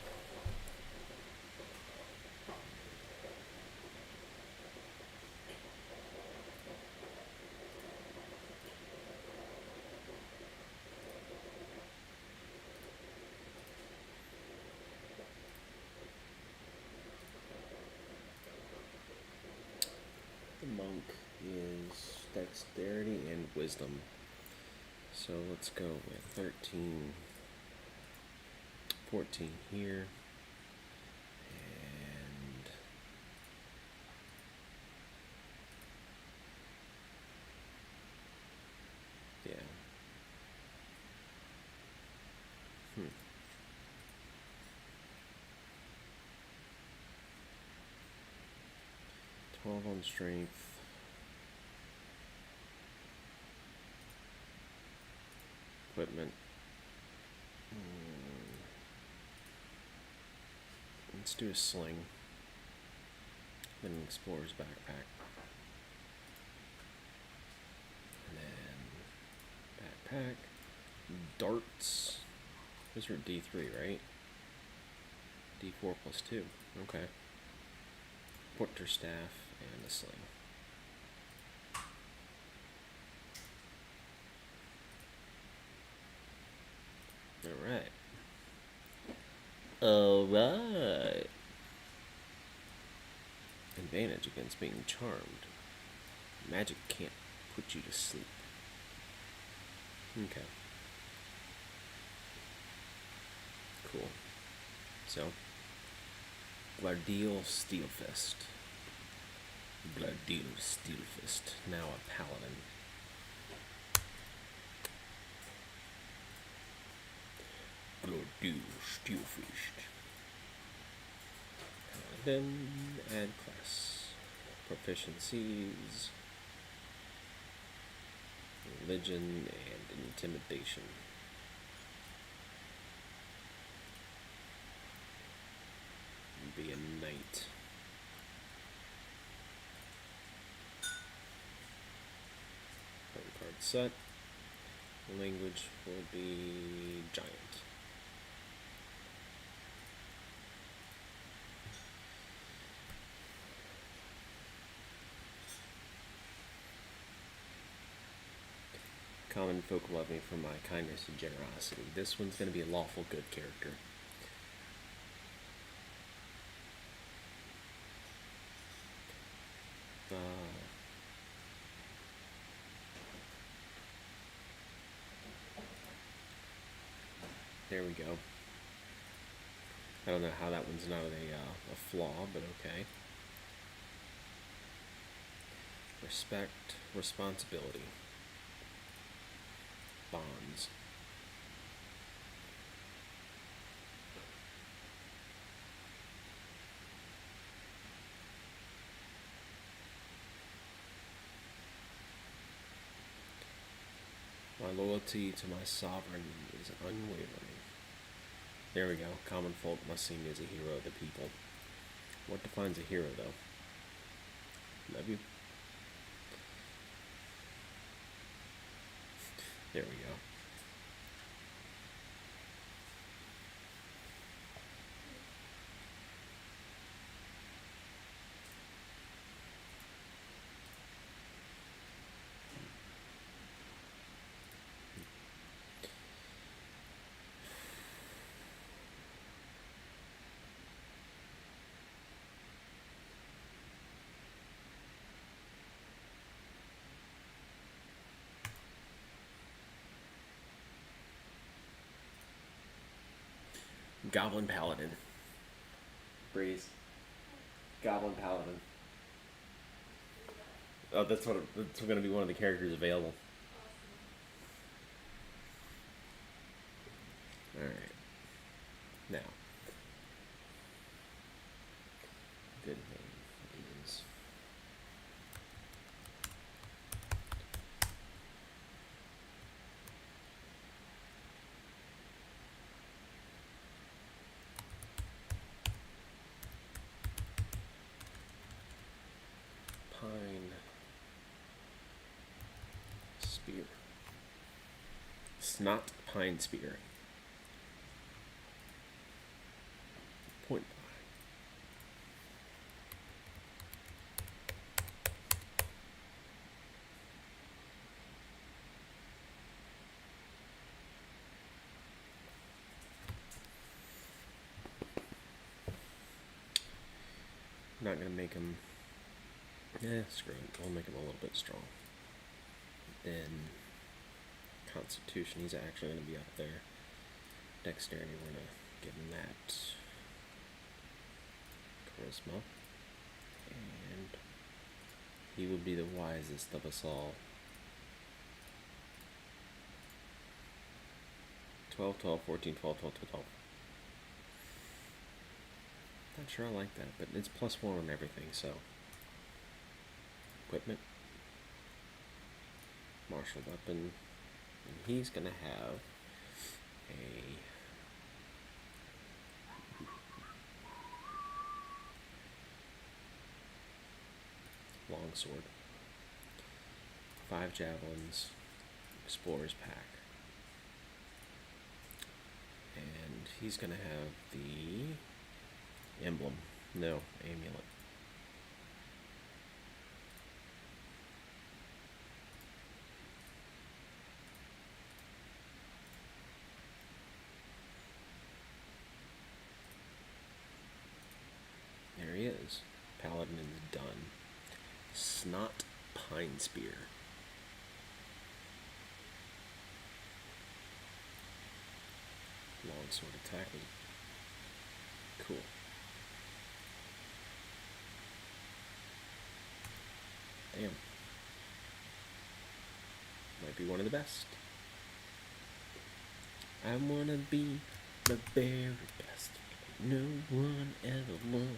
The monk is dexterity and wisdom. So let's go with 13, 14 here. And yeah. 12 on strength. Equipment. Let's do a sling. Then an explorer's backpack. And then backpack. Darts. Those are D3, right? D4 plus 2. Okay. Quarterstaff and a sling. Alright. Alright. Advantage against being charmed. Magic can't put you to sleep. Okay. Cool. So, Glardeal Steelfist. Glardeal Steelfist. Now a paladin. Glardeal Steelfist. Paladin, add class. Proficiencies. Religion and intimidation. Be a knight. Card set. Language will be giant. Common folk love me for my kindness and generosity. This one's going to be a lawful good character. There we go. I don't know how that one's not a flaw, but okay. Respect, responsibility. Bonds. My loyalty to my sovereign is unwavering. There we go. Common folk must see me as a hero of the people. What defines a hero, though? Love you. There we go. Goblin Paladin. Breeze. Goblin Paladin. Oh, that's going to be one of the characters available. Alright. Now. Good name is... Snot Pine Spear. Point not gonna make him. Screw it. I'll make him a little bit strong. Then Constitution, he's actually gonna be up there. Dexterity, we're gonna give him that. Charisma. And he would be the wisest of us all. 12, 12, 14, 12, 12, 12. Not sure I like that, but it's +1 on everything, so. Equipment. Martial weapon. And he's gonna have a longsword. 5 javelins. Explorer's pack. And he's gonna have the emblem. No, amulet. There he is. Paladin is done. Snot Pine Spear. Longsword attack is cool. Damn. Might be one of the best. I wanna be the very best. No one ever was.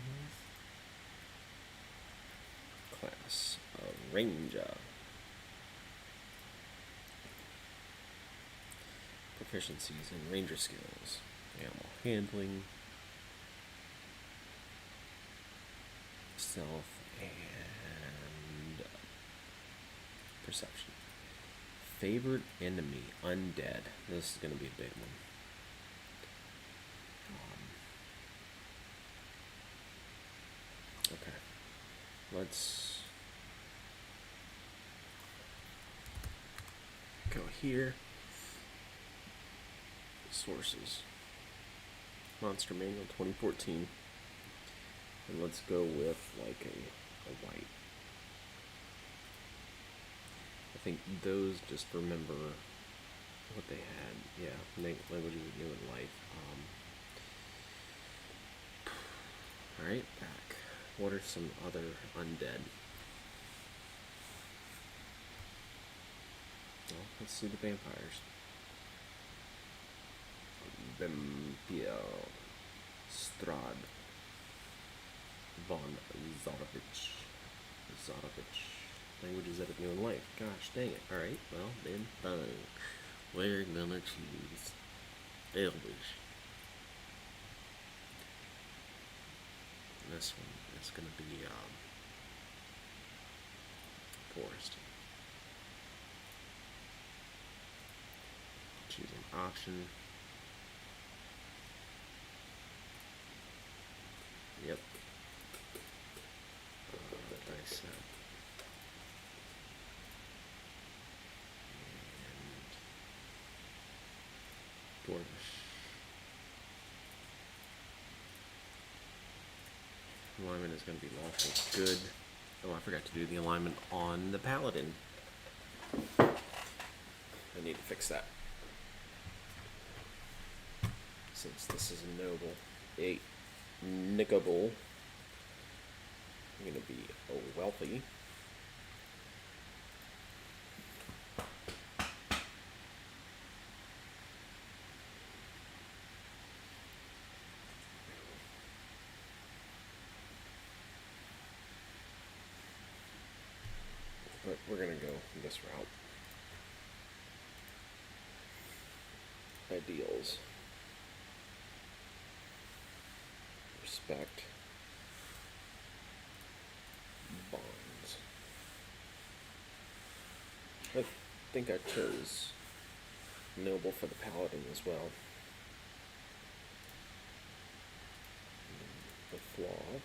Class of Ranger. Proficiencies in Ranger skills. Animal handling. Stealth and perception. Favored enemy, undead. This is going to be a big one. Okay. Let's go here. Sources. Monster Manual 2014. And let's go with like a white. I think those just remember what they had. Yeah, languages of new in life. Alright, back. What are some other undead? Well, let's see the vampires. Vampire Strahd von Zarovich. Languages that are new in life. Gosh dang it. Alright, well then fine. We're gonna choose Elvish. This one is gonna be Forest. Choose an option. Yep. Dice set. And Dwarvish. Alignment is going to be lawful good. Oh, I forgot to do the alignment on the Paladin. I need to fix that. Since this is a noble, nickable, I'm going to be a wealthy. But we're going to go this route. Ideals. Respect. Bonds. I think I chose noble for the paladin as well. The flaw.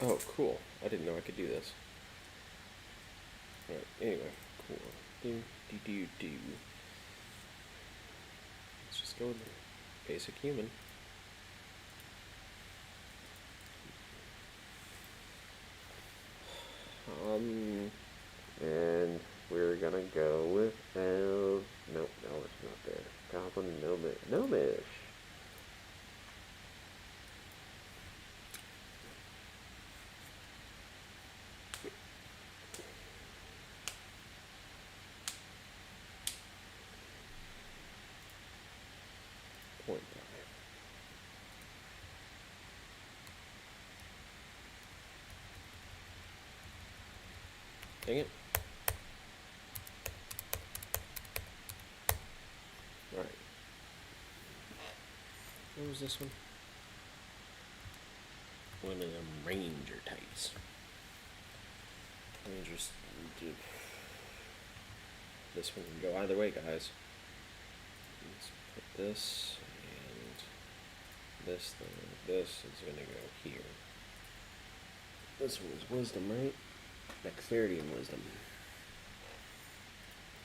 Oh, cool. I didn't know I could do this. Alright, anyway, cool. Do. Let's just go with the basic human. And we're gonna go with nope, no, it's not there. Goblin Gnomish. Point 5. Dang it. Alright. What was this one? One of them ranger types. Rangers. This one can go either way, guys. Let's put this and this thing. This is gonna go here. This one is wisdom, right? Dexterity and wisdom.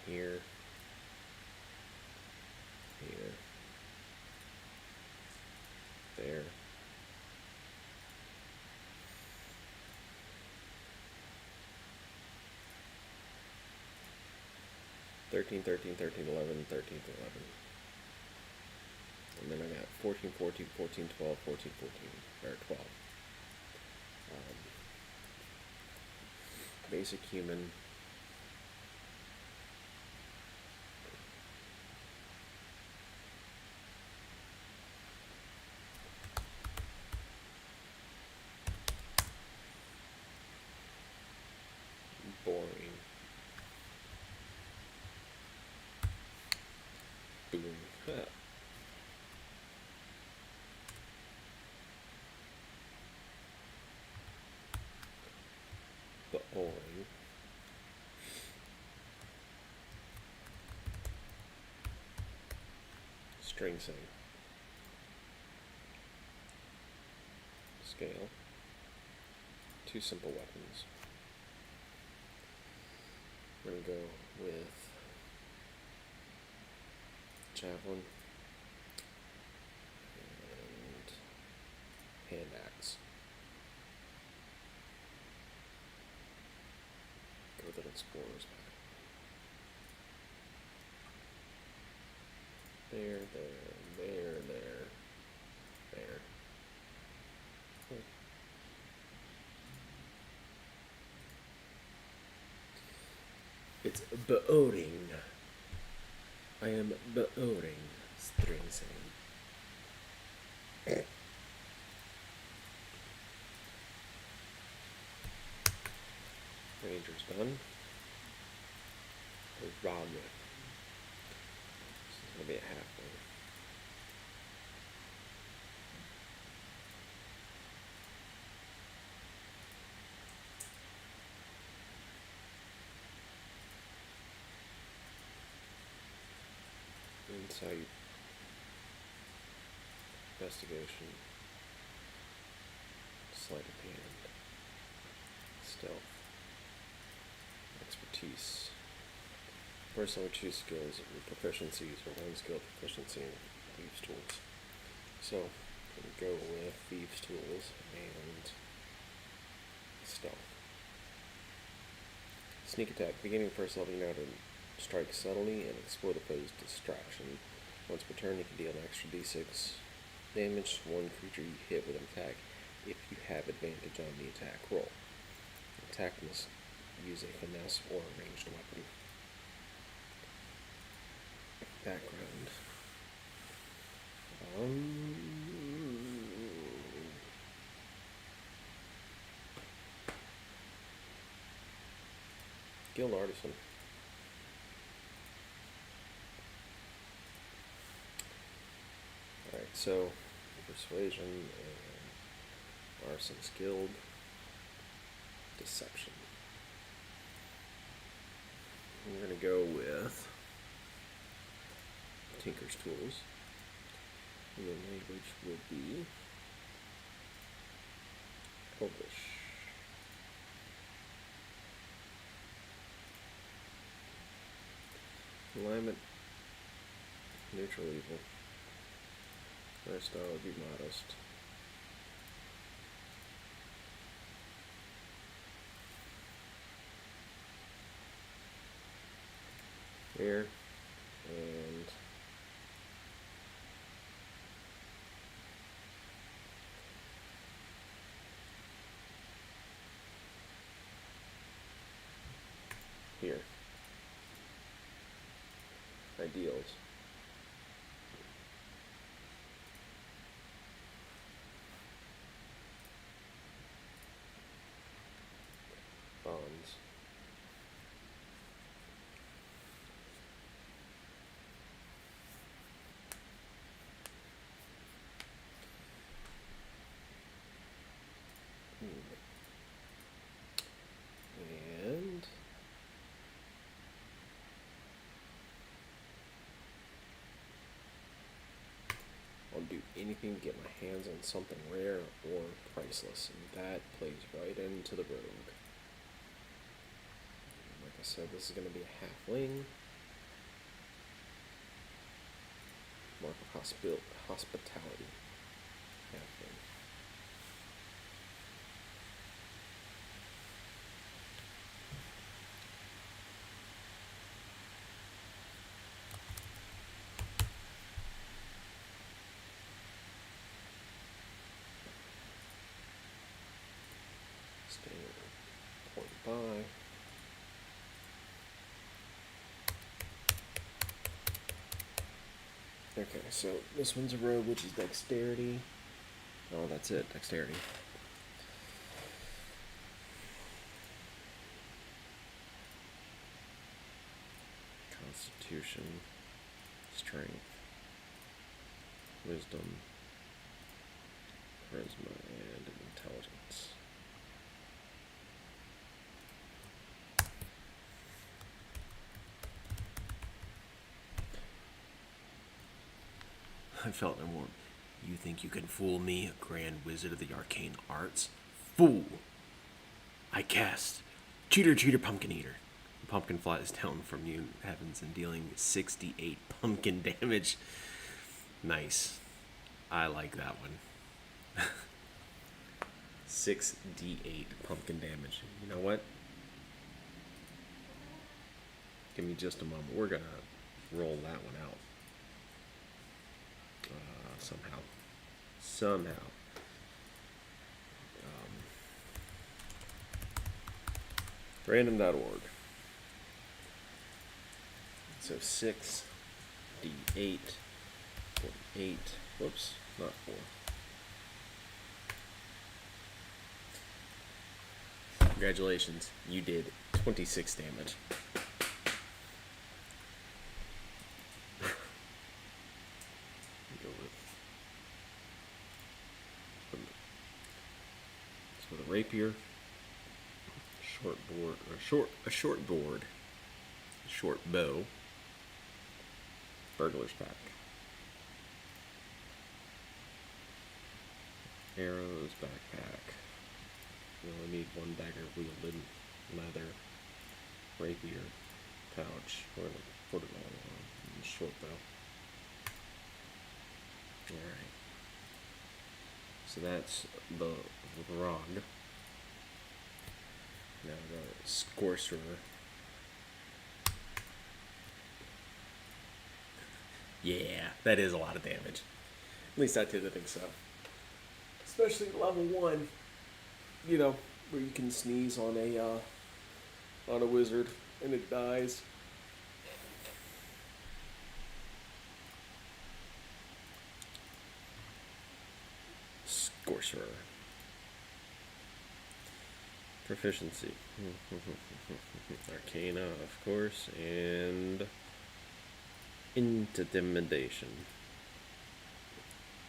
Here. Here. There. Thirteen, 13, 13, 11, 13, 11. And then I got 14, 14, 14, 12, 14, 14, or 12. Basic human. Boring. Boom. Huh. Boring. String sing. Scale. 2 simple weapons. We're going to go with javelin and hand axe. Go with an explorer's pack. There. Cool. It's beoding. I am beoding. String sing. Ranger's done. Roderick. This is gonna be a halfway. Insight, investigation, sleight of hand, stealth, expertise. Personal or 2 skills and proficiencies, or 1 skill proficiency in thieves' tools. So, I'm going to go with thieves' tools and stealth. Sneak attack. Beginning first level, you know how to strike subtly and explore the foe's distraction. Once per turn, you can deal an extra d6 damage to 1 creature you hit with an attack if you have advantage on the attack roll. Attack must use a finesse or a ranged weapon. Background. Guild Artisan. So persuasion and arson skilled, deception. We're gonna go with Tinker's Tools. And the language will be Elvish. Alignment, neutral evil. Our style would be modest. Here, and here. Ideals. Bonds. And I'll do anything to get my hands on something rare or priceless, and that plays right into the rogue. Like I said, this is going to be a halfling. Mark of hospitality. Halfling. Point by. Okay, so this one's a rogue, which is dexterity. Oh, that's it, dexterity. Constitution, strength, wisdom, charisma, and intelligence. I felt no more. You think you can fool me, a grand wizard of the arcane arts? Fool! I cast Cheater, Cheater, Pumpkin Eater. The pumpkin flies down from you heavens and dealing 68 pumpkin damage. Nice. I like that one. 6d8 pumpkin damage. You know what? Give me just a moment. We're gonna roll that one out. Somehow. Random.org. So 6d8, 8. Whoops, not 4. Congratulations, you did 26 damage. So the rapier, short board, short bow, burglar's pack, arrows, backpack. You only need one dagger wielded, leather, rapier, pouch, or put it all on, and short bow. Alright. So that's the rod. Now the Scorcher. Yeah, that is a lot of damage. At least I did think so. Especially level 1. You know, where you can sneeze on a wizard and it dies. Scorcher. Proficiency. Arcana, of course, and Intimidation.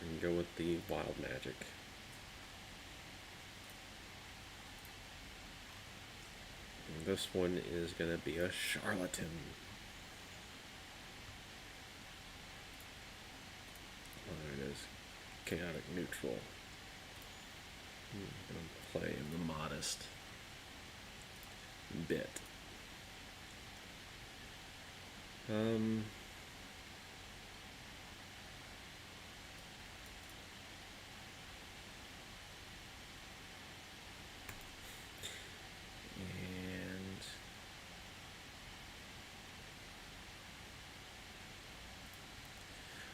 and go with the wild magic. And this one is going to be a charlatan. There it is. Chaotic neutral. I'm going to play in the modest bit.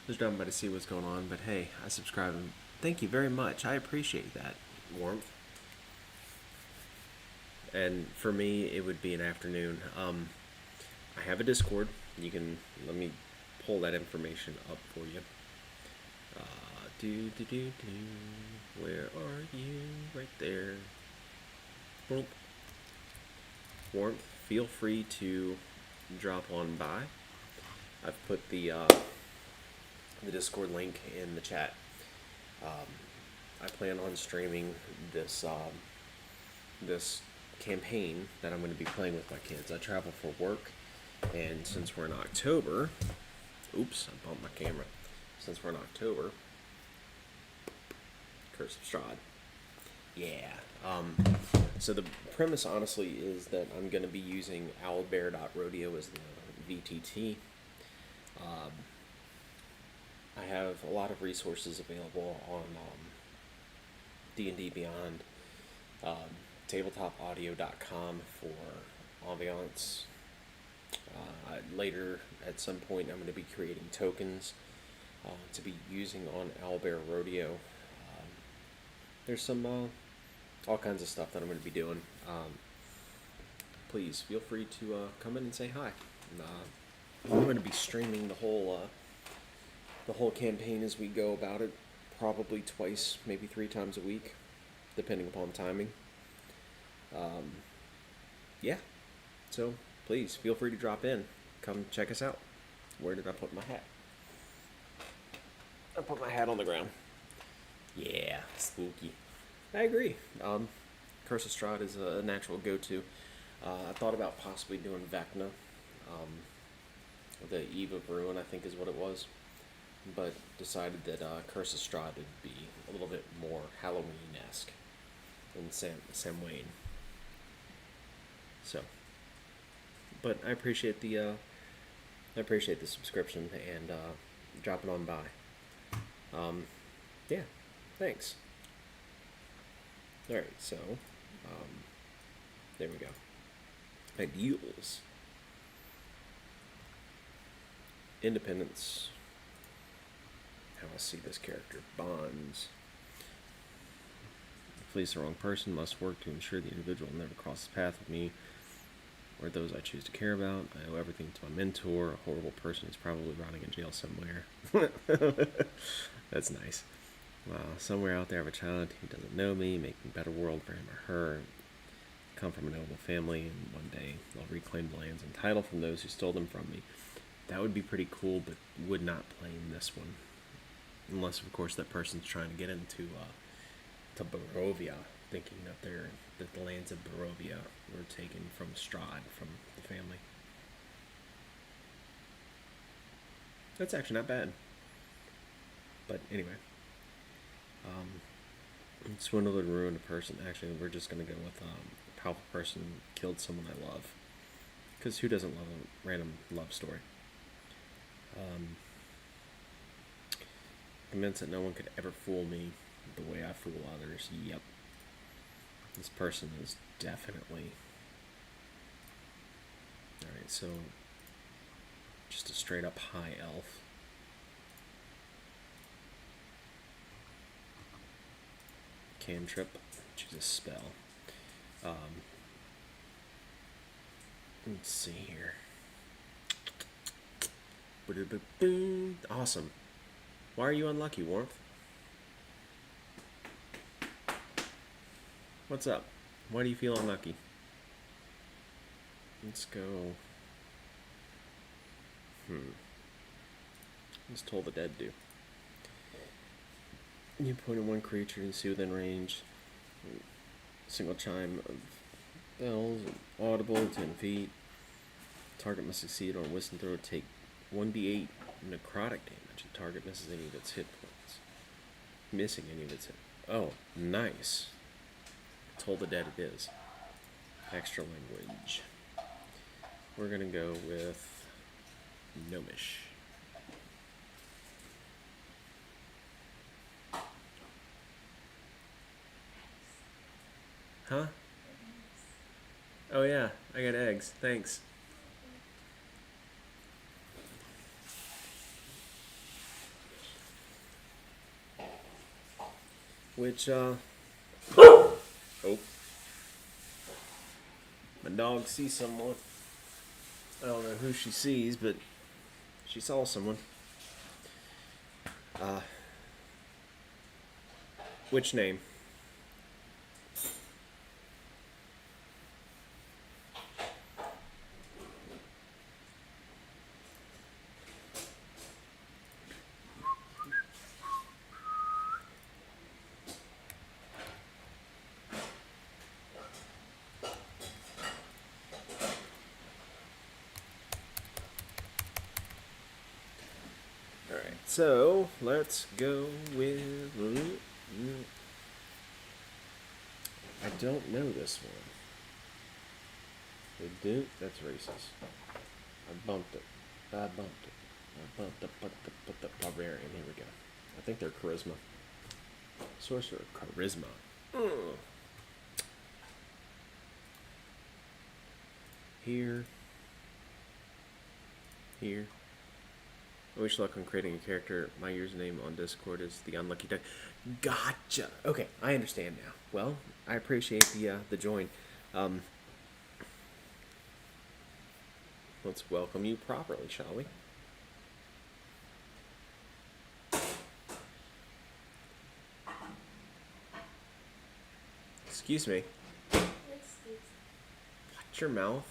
Just dropping by to see what's going on, but hey, I subscribe and thank you very much. I appreciate that warmth. And for me, it would be an afternoon. I have a Discord. You can let me pull that information up for you. Where are you? Right there. Boom. Warmth. Feel free to drop on by. I've put the Discord link in the chat. I plan on streaming this this campaign that I'm going to be playing with my kids. I travel for work, and since we're in October, oops, I bumped my camera. Since we're in October, Curse of Strahd. Yeah. So the premise, honestly, is that I'm going to be using owlbear.rodeo as the VTT. I have a lot of resources available on D&D Beyond, tabletopaudio.com for ambiance. Later, at some point, I'm going to be creating tokens to be using on Owlbear Rodeo. There's some all kinds of stuff that I'm going to be doing. Please feel free to come in and say hi. I'm going to be streaming the whole campaign as we go about it, probably twice, maybe 3 times a week, depending upon timing. Yeah, so please feel free to drop in. Come check us out. Where did I put my hat? I put my hat on the ground. Yeah, spooky. I agree. Curse of Strahd is a natural go-to. I thought about possibly doing Vecna. The Eve of Ruin, I think is what it was. But decided that Curse of Strahd would be a little bit more Halloween-esque than Samhain. So, but I appreciate the subscription and dropping on by. Yeah, thanks. All right, so there we go. Ideals, independence. How I see this character. Bonds. Flees the wrong person. Must work to ensure the individual never crosses path with me or those I choose to care about. I owe everything to my mentor. A horrible person who's probably rotting in jail somewhere. That's nice. Somewhere out there I have a child who doesn't know me, making a better world for him or her. Come from a noble family, and one day I'll reclaim the lands and title from those who stole them from me. That would be pretty cool, but would not play in this one. Unless, of course, that person's trying to get into to Barovia, thinking that the lands of Barovia were taken from Strahd, from the family. That's actually not bad. But anyway, swindled and ruined a person. Actually, we're just gonna go with a powerful person killed someone I love. Because who doesn't love a random love story? Convinced that no one could ever fool me the way I fool others. Yep. This person is definitely... Alright, so... just a straight up high elf. Cantrip. Choose a spell. Let's see here. Awesome. Why are you unlucky, Warmth? What's up? Why do you feel unlucky? Let's go. What's Toll the Dead do? You point at one creature and see within range. Single chime of bells, audible, 10 feet. Target must succeed on a wisdom throw to take 1d8 necrotic damage. The target misses any of its hit points. Missing any of its hit. Oh, nice. Toll the Dead it is. Extra language. We're gonna go with Gnomish. Huh? Oh yeah, I got eggs. Thanks. Which, oh. My dog sees someone. I don't know who she sees, but she saw someone. Which name? Alright, so let's go with. I don't know this one. They do? That's racist. I bumped it. I bumped the barbarian. Here we go. I think they're charisma. Sorcerer charisma. Here. I wish luck on creating a character. My username on Discord is the Unlucky Duck. Gotcha. Okay, I understand now. Well, I appreciate the join. Let's welcome you properly, shall we? Excuse me. Watch your mouth.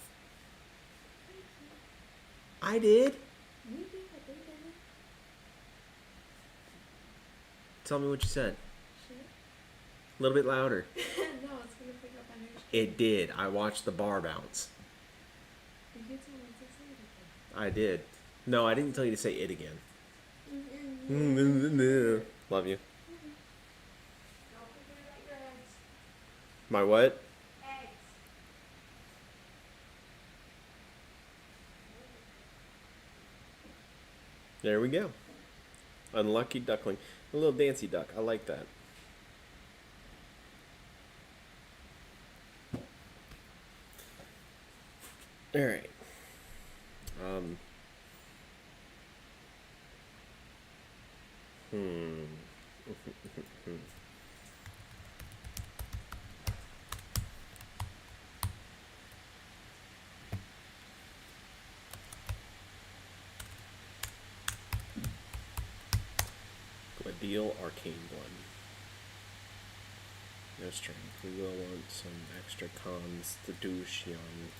I did. Tell me what you said. Shit. A little bit louder. No, it's gonna pick up on your It did. I watched the bar bounce. You did tell me to say it I did. No, I didn't tell you to say it again. again. Love you. Don't forget about your eggs. My what? Eggs. There we go. Unlucky duckling. A little dancy duck. I like that. Alright. Gladial Arcane Blood. No strength. We will want some extra constitution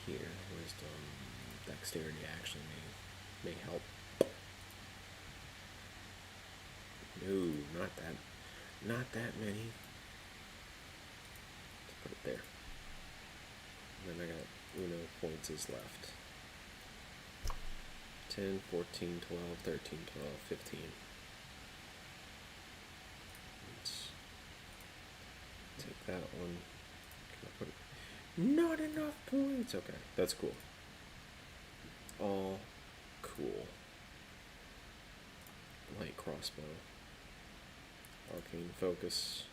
here. Wisdom, dexterity actually may help. No, not that. Not that many. Let's put it there. And then I got Uno points is left. 10, 14, 12, 13, 12, 15. Let's take that one. Can I put it? Not enough points. Okay, that's cool. All cool. Light crossbow. Arcane focus.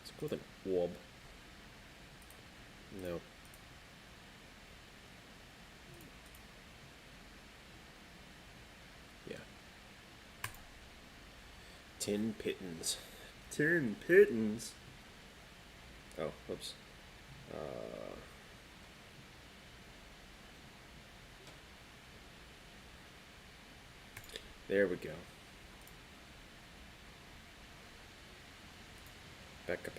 Let's go with an orb. No. Yeah. 10 pittons. 10 pittons. Oh, whoops. There we go. Pekka.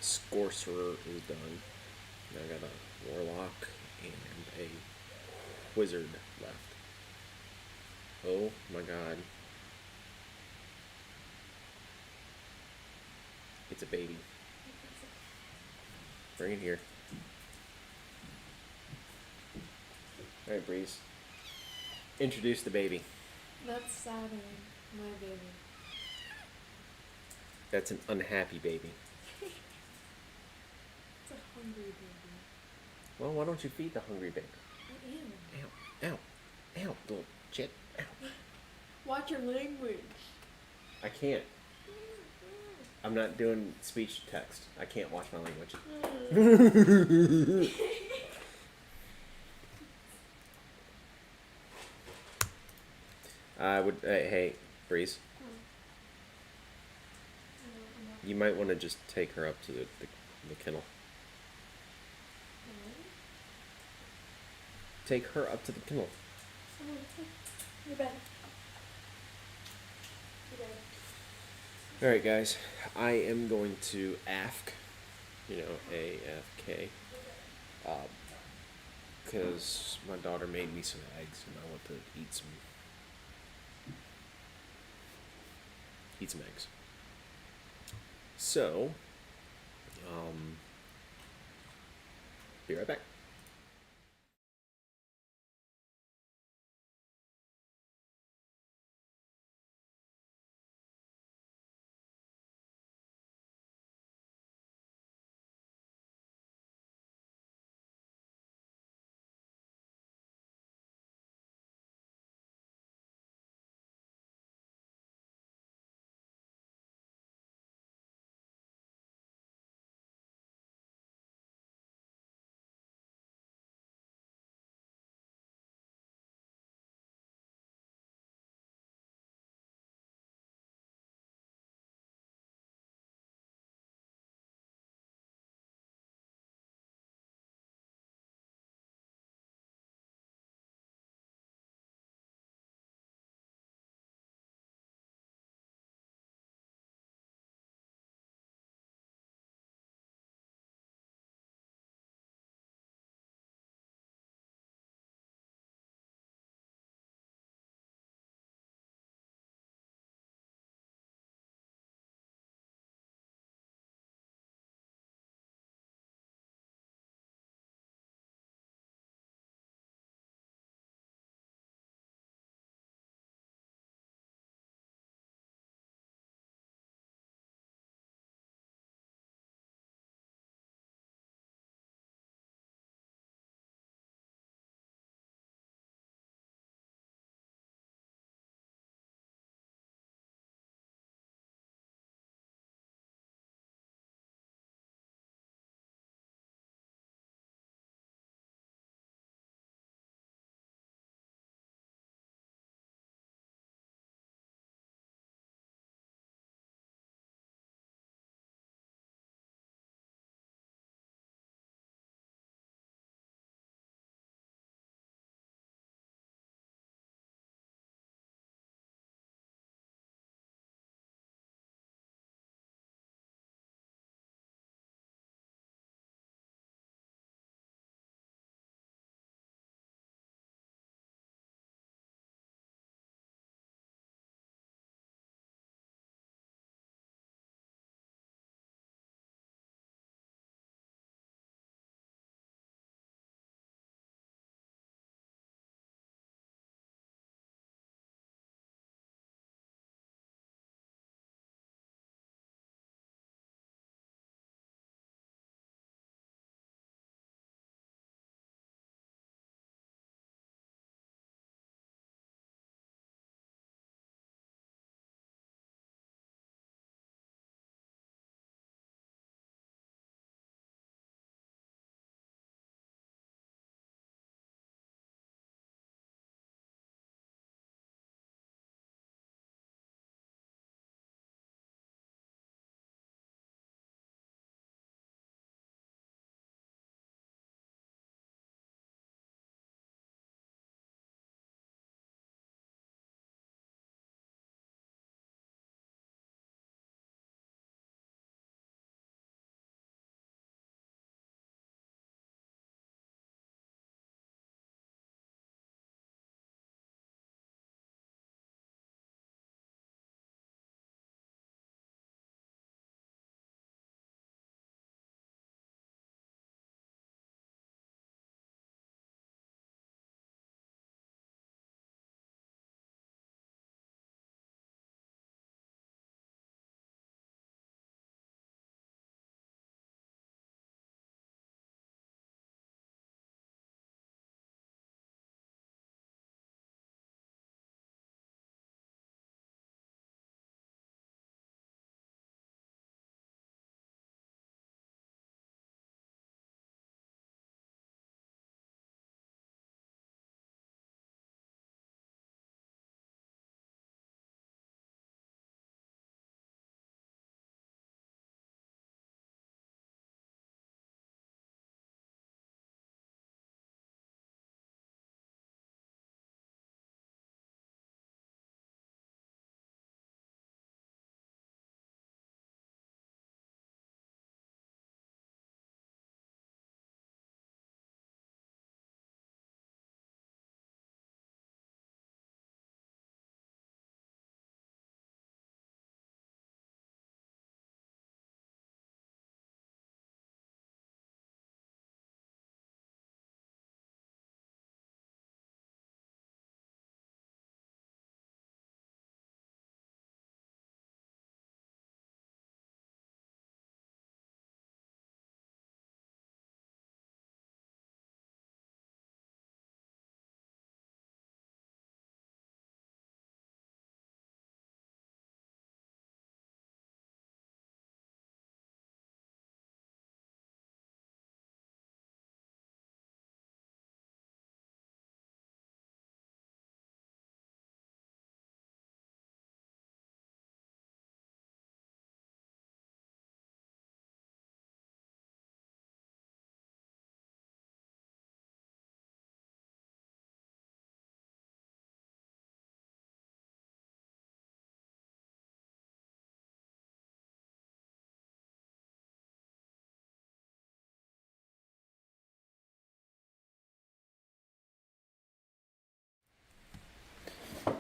sorcerer is done. Now I got a warlock and a wizard left. Oh my god. It's a baby. Bring it here. Alright, Breeze. Introduce the baby. That's Saturn, my baby. That's an unhappy baby. It's a hungry baby. Well, why don't you feed the hungry baby? I am. Ow, ow, ow, little shit. Ow. Watch your language. I can't. I'm not doing speech to text. I can't watch my language. I would. Hey, Breeze. You might want to just take her up to the kennel. Take her up to the kennel. You're better. Alright, guys. I am going to AFK. You know, AFK. Because my daughter made me some eggs and I want to eat some eggs. So, be right back.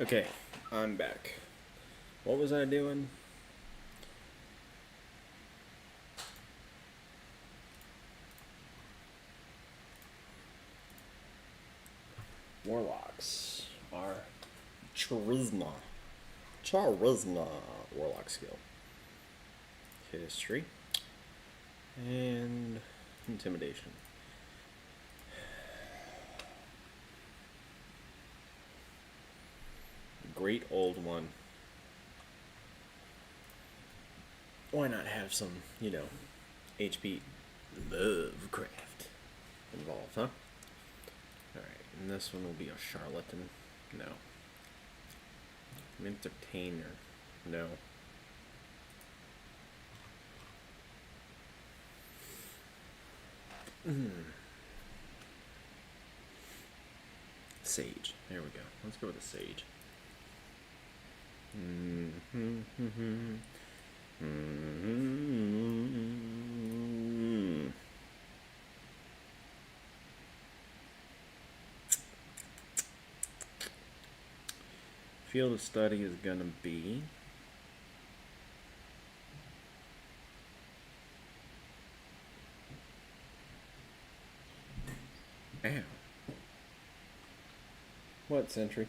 Okay, I'm back. What was I doing? Warlocks are charisma. Charisma warlock skill. History. And intimidation. Great old one. Why not have some, HP Lovecraft involved, huh? Alright, and this one will be a charlatan. No. An entertainer. No. Sage. There we go. Let's go with the sage. Field of study is gonna be ow. What, Sentry?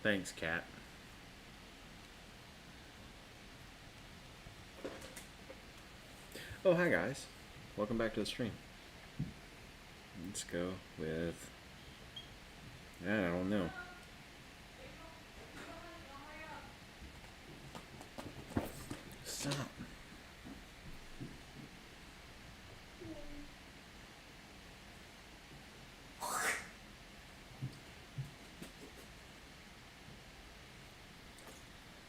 Thanks, cat. Oh, hi guys. Welcome back to the stream. Let's go with... I don't know. Stop.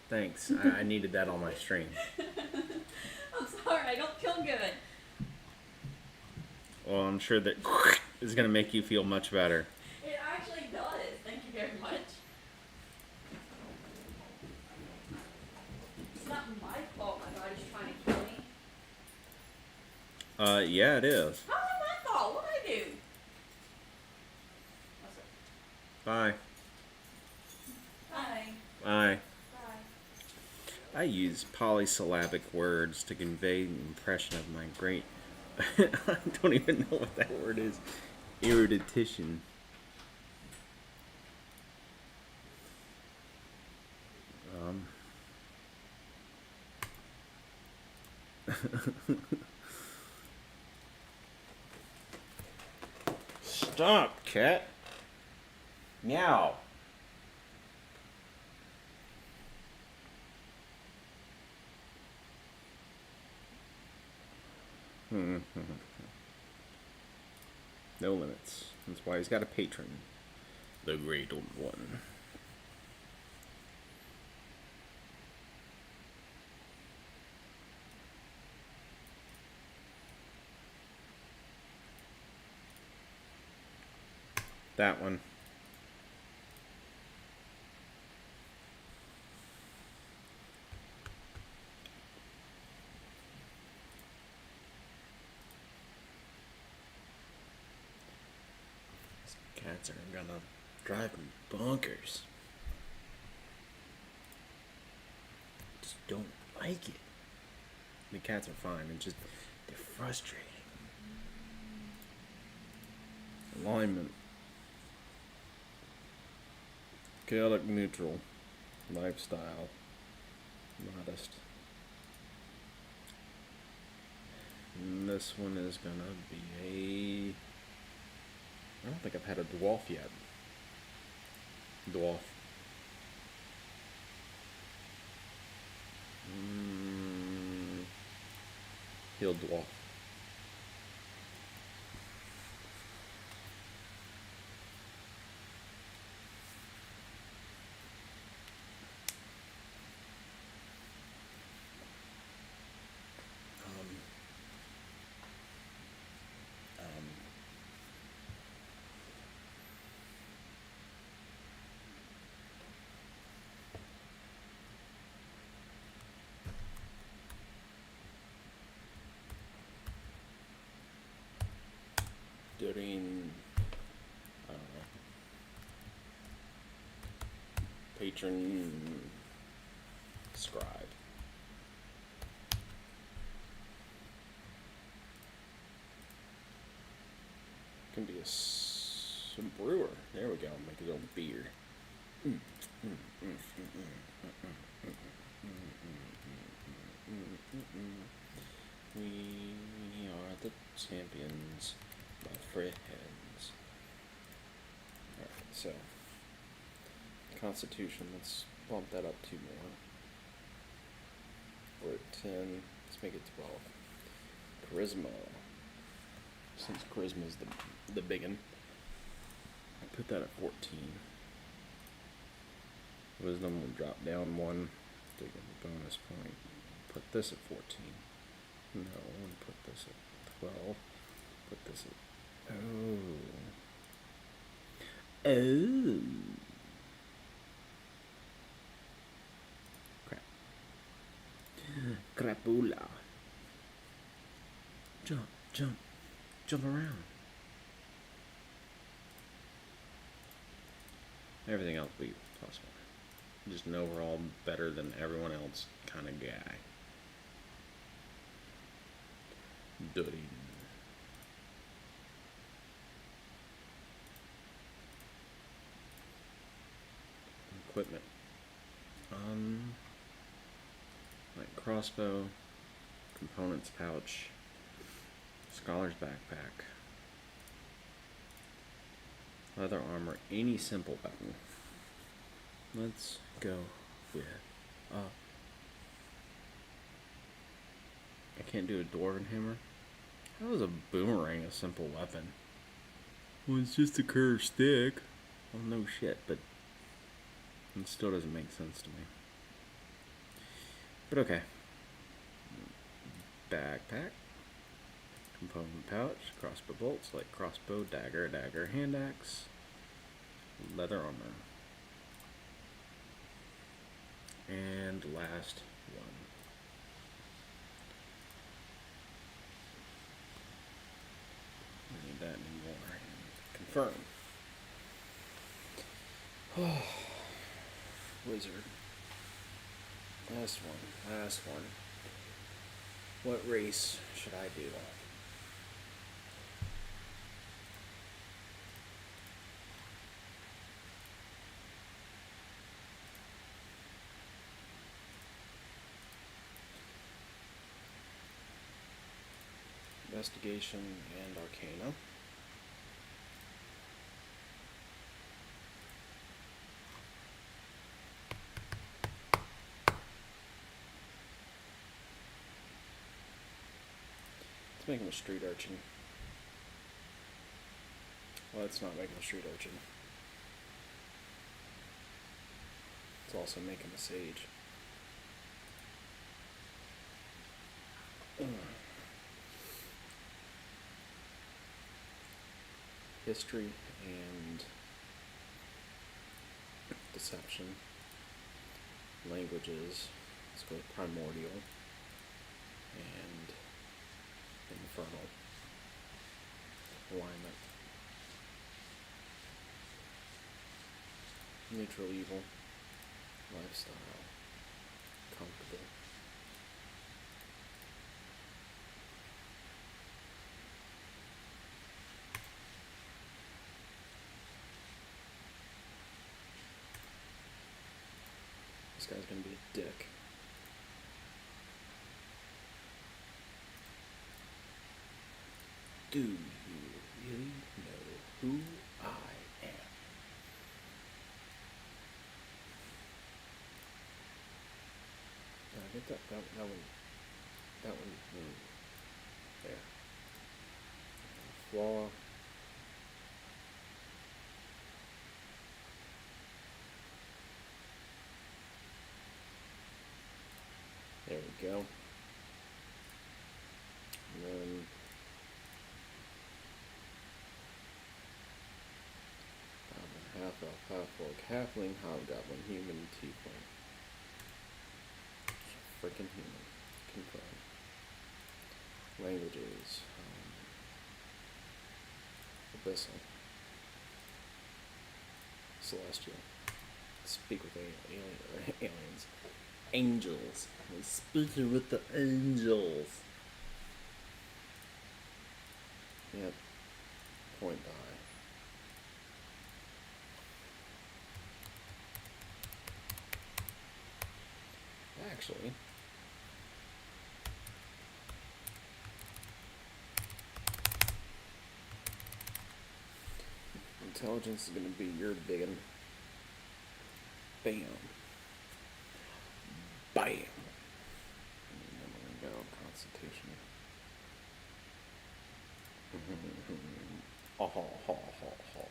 Thanks. I needed that on my stream. I'm sorry, I don't feel good. Well, I'm sure that is going to make you feel much better. It actually does. Thank you very much. It's not my fault my body's trying to kill me. Yeah, it is. How is it my fault? What did I do? Bye. Bye. Bye. Bye. I use polysyllabic words to convey an impression of my great... I don't even know what that word is. Erudition. Stop, cat. Meow. No limits. That's why he's got a patron. The Great Old One. That one. Cats are gonna drive me bonkers. Just don't like it. The cats are fine, and just they're frustrating. Alignment. Chaotic neutral. Lifestyle. Modest. And this one is gonna be a... I don't think I've had a dwarf yet. Dwarf. Healed dwarf. during, I don't know, patron scribe. Can be a brewer. There we go. Make his own beer. We are the champions, my friends. Alright, so Constitution, let's bump that up 2 more. We're at 10, let's make it 12. Charisma. Since charisma is the big one, I put that at 14. Wisdom will drop down 1, take a bonus point. Put this at 14. No, and put this at 12. Put this at... Oh. Crap. Crapula. Jump, jump, jump around. Everything else will be +1. Just an overall better than everyone else kind of guy. Dirty. Equipment. Like crossbow, components pouch, scholar's backpack, leather armor, any simple weapon. Let's go with I can't do a dwarven hammer. How is a boomerang a simple weapon? Well, it's just a curved stick. Well, no shit, but it still doesn't make sense to me. But okay. Backpack. Component pouch. Crossbow bolts like crossbow, dagger, hand axe. Leather armor. And last one. I need that anymore. Confirm. Wizard. Last one. What race should I do? Investigation and Arcana. Let's make him a street urchin. Well, let's not make him a street urchin. Let's also make him a sage. History and deception. Languages. Let's go with primordial and infernal. Alignment. Neutral evil. Lifestyle. Comfortable. This guy's gonna be a dick. Do you really know who I am? Did I get that? That one. There. Flaw. There we go. And then half elf, half orc, halfling, hobgoblin, human, tiefling. Freaking human. Confirm. Languages. Listen. Celestial. Speak with aliens. Angels. Speaking with the angels. Yep. Point die. Actually, intelligence is going to be your big one. Bam. Bam. And then we're going to go Constitution. Ha ha ha ha ha.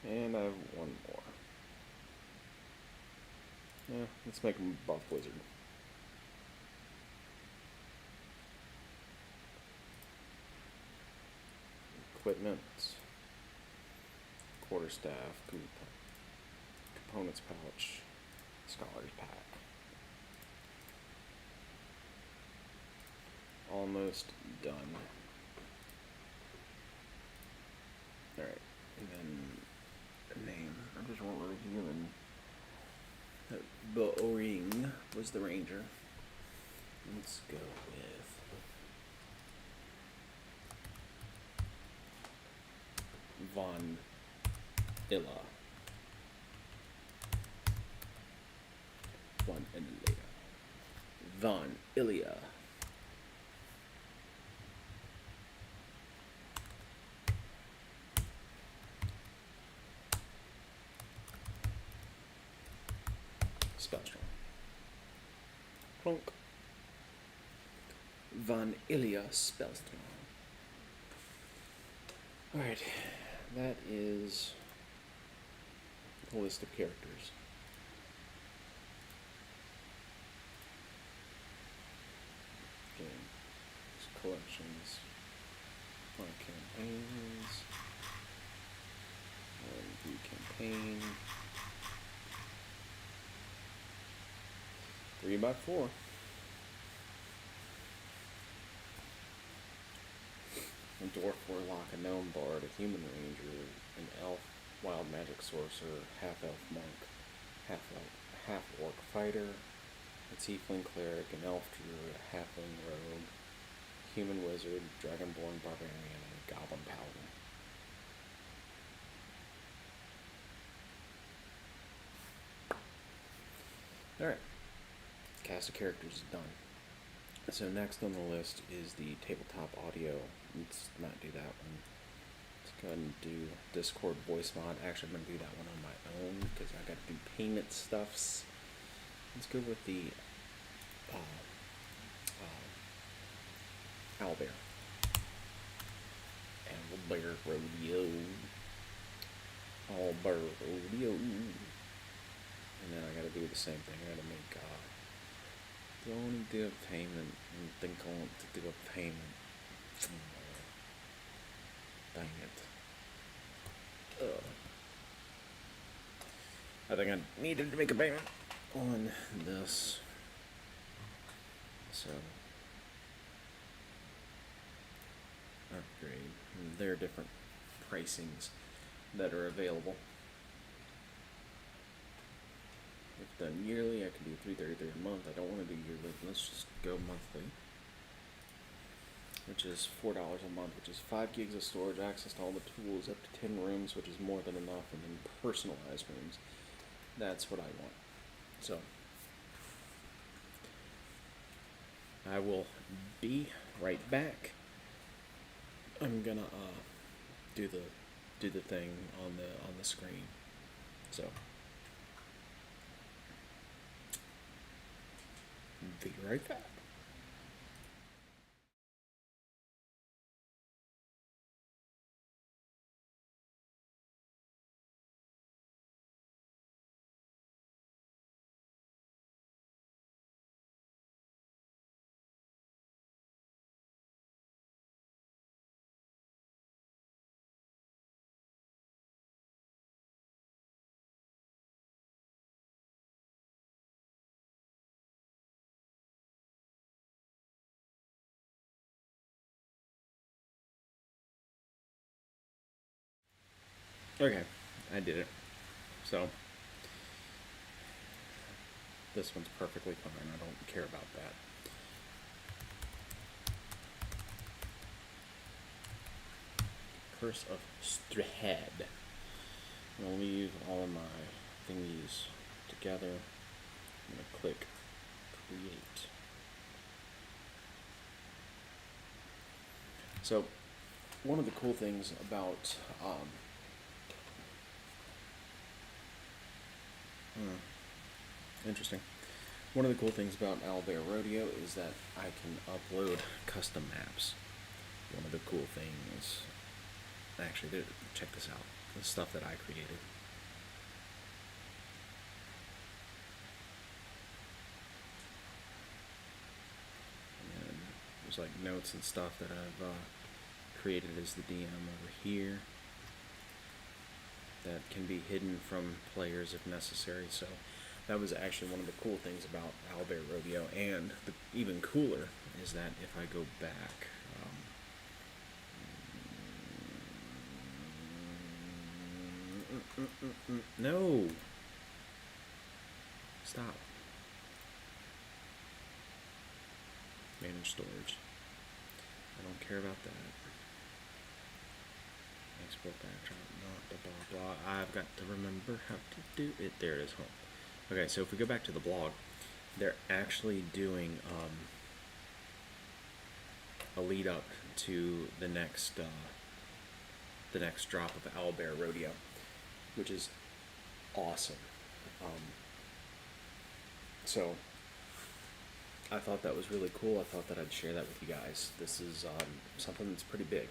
And I have one more. Yeah, let's make him buff wizard. Equipment. Quarterstaff. Components pouch. Scholar's pack. Almost done. Alright, and then name. I just want a human. Boring was the ranger. Let's go with Von Illa. Von Ilia. Von Ilia. Spellstrong. Plonk. Von Ilia Spellstrong. Alright, that is the list of characters. Games, collections, my campaigns, view campaign. 3x4. A dwarf warlock, a gnome bard, a human ranger, an elf, wild magic sorcerer, half-elf monk, half-orc fighter, a tiefling cleric, an elf druid, a halfling rogue, human wizard, dragonborn barbarian, and a goblin paladin. Alright. Cast of characters is done. So next on the list is the tabletop audio. Let's not do that one. Let's go ahead and do Discord voice mod. Actually, I'm going to do that one on my own because I got to do payment stuffs. Let's go with the Owlbear. Owlbear Rodeo. Owlbear Rodeo. And then I got to do the same thing. I got to make do I want to do a payment and think I want to do a payment? Dang it. I think I needed to make a payment on this. So, upgrade. There are different pricings that are available. If done yearly, I can do $333 a month. I don't want to do yearly. Let's just go monthly, which is $4 a month, which is 5 gigs of storage, access to all the tools, up to 10 rooms, which is more than enough, and then personalized rooms. That's what I want. So I will be right back. I'm gonna do the thing on the screen. So. Be right back. Okay, I did it. So, this one's perfectly fine. I don't care about that. Curse of Strahd. I'm going to leave all of my thingies together. I'm going to click Create. So, one of the cool things about interesting. One of the cool things about Owlbear Rodeo is that I can upload custom maps. One of the cool things, actually, check this out. The stuff that I created. And there's like notes and stuff that I've created as the DM over here that can be hidden from players if necessary. So that was actually one of the cool things about Owlbear Rodeo, and even cooler is that if I go back, no, stop. Manage storage. I don't care about that. Export backdrop, not blah blah blah. I've got to remember how to do it. There it is, home. Okay, so if we go back to the blog, they're actually doing a lead up to the next drop of Owlbear Rodeo, which is awesome. So I thought that was really cool. I thought that I'd share that with you guys. This is something that's pretty big.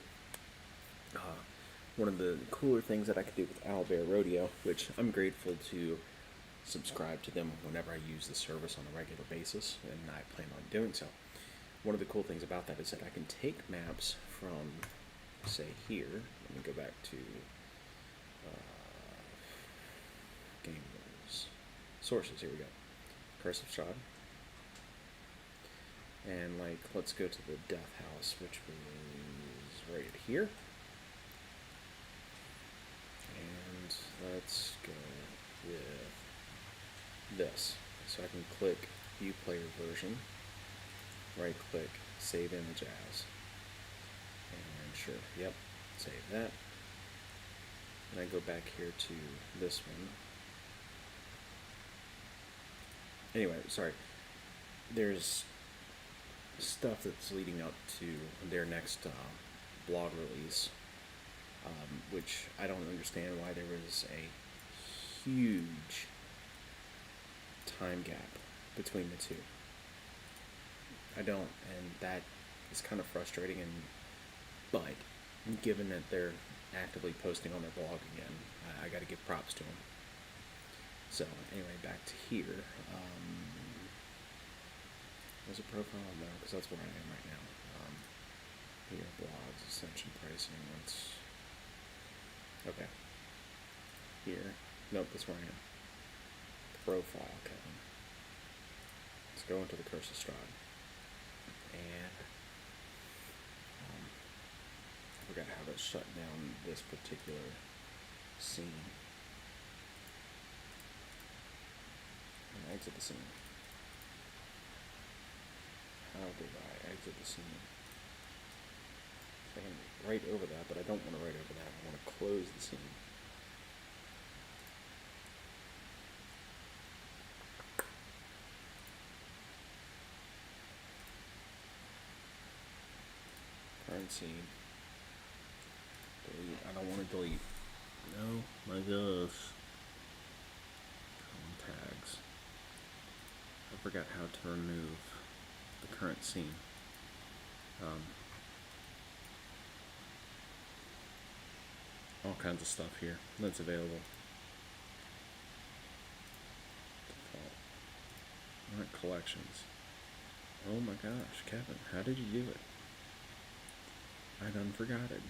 One of the cooler things that I could do with Owlbear Rodeo, which I'm grateful to subscribe to them whenever I use the service on a regular basis, and I plan on doing so. One of the cool things about that is that I can take maps from, say, here. Let me go back to game rules. Sources, here we go. Curse of Strahd. And, like, let's go to the Death House, which was right here. And let's go with this. So I can click View Player Version, right click, Save Image As. And sure, yep, save that. And I go back here to this one. Anyway, sorry. There's stuff that's leading up to their next blog release, which I don't understand why there was a huge time gap between the two. I don't, and that is kind of frustrating, but given that they're actively posting on their blog again, I got to give props to them. So anyway, back to here. Was it profile? No, because that's where I am right now. Here, blogs, ascension pricing. Let's. Okay. Here. Nope, that's where I am. Profile, Kevin. Let's go into the Curse of Strahd. And I forgot how to shut down this particular scene. And exit the scene. How did I exit the scene? I can write over that, but I don't want to write over that. I want to close the scene. Current scene. Delete. I don't want to delete. No, my gosh. Tags. I forgot how to remove the current scene. All kinds of stuff here that's available. Alright, collections. Oh my gosh, Kevin, how did you do it? I done forgot it.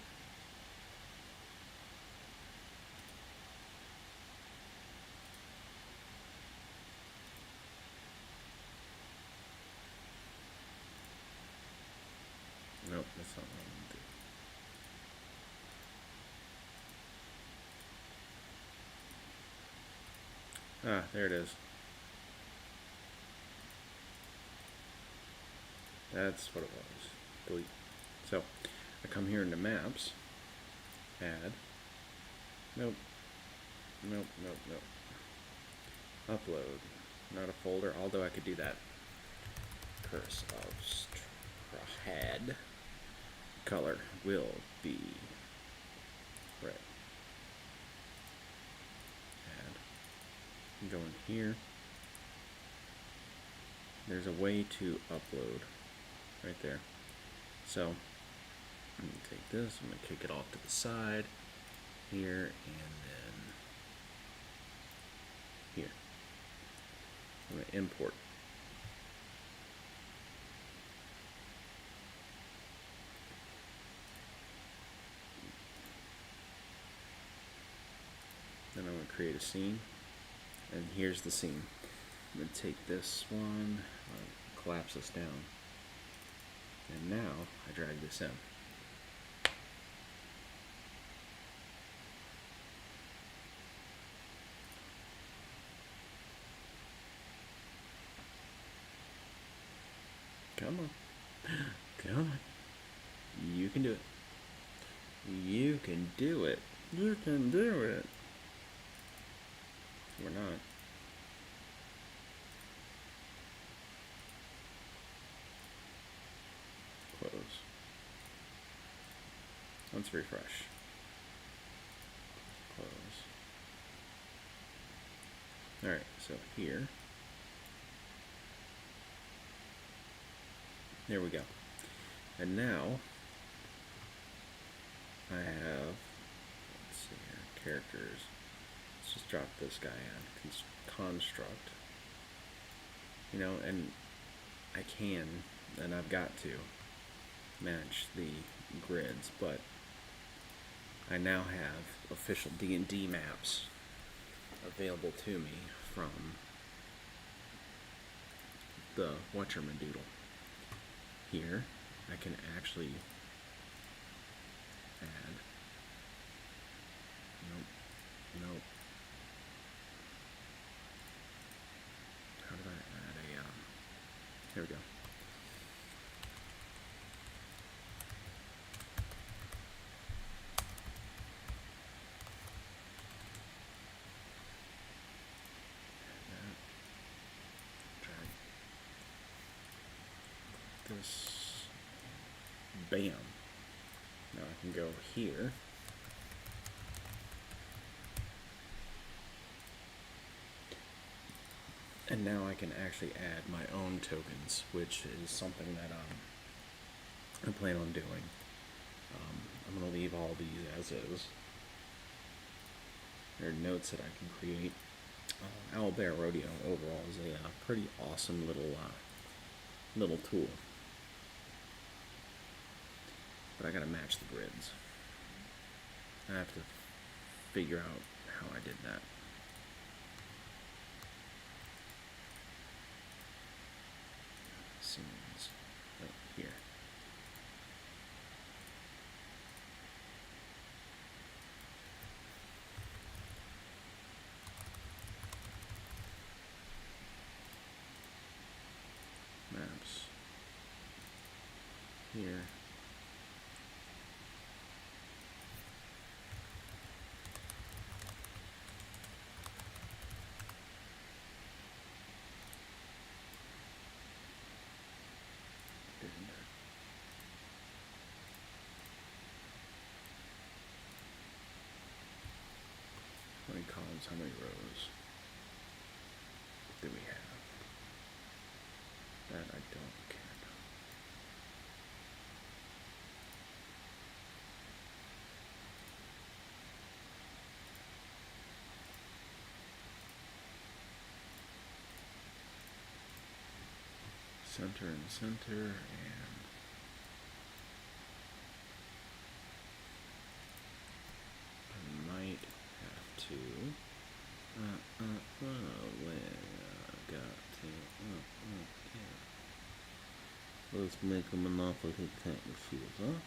Nope, that's not what I want to do. Ah, there it is. That's what it was. Delete. So, I come here into maps, add, nope, nope, nope, nope, upload, not a folder, although I could do that. Curse of Strahd, color will be red. Add, go in here, there's a way to upload, right there. So, I'm going to take this, I'm going to kick it off to the side, here, and then here. I'm going to import. Then I'm going to create a scene, and here's the scene. I'm going to take this one, collapse this down, and now I drag this in. Come on. Come on. You can do it. You can do it. You can do it. We're not. Close. Let's refresh. Close. Alright, so here. There we go. And now I have, let's see here, characters. Let's just drop this guy in. Construct. You know, and I can, and I've got to, match the grids, but I now have official D&D maps available to me from the Whatchermadoodle. Here, I can actually add, nope, how did I add a, here we go. This, bam. Now I can go here. And now I can actually add my own tokens, which is something that I plan on doing. I'm going to leave all these as is. There are notes that I can create. Owlbear Rodeo overall is a pretty awesome little tool. But I gotta match the grids. I have to figure out how I did that. Scenes right here. Maps. Here. How many columns, how many rows do we have? That I don't care about. Center and center, and I might have to yeah. Let's make a Monopoly tank shoes, huh?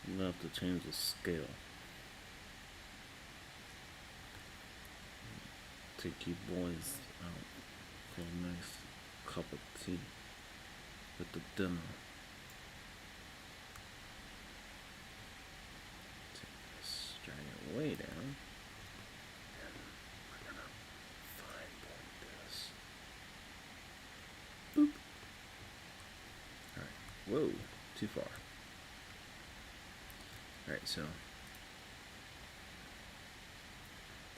You have to change the scale. take you boys out for a nice cup of tea with the dinner. Take this, drag it way down. And we're gonna fine point this. Boop. Alright. Whoa, too far. Alright, so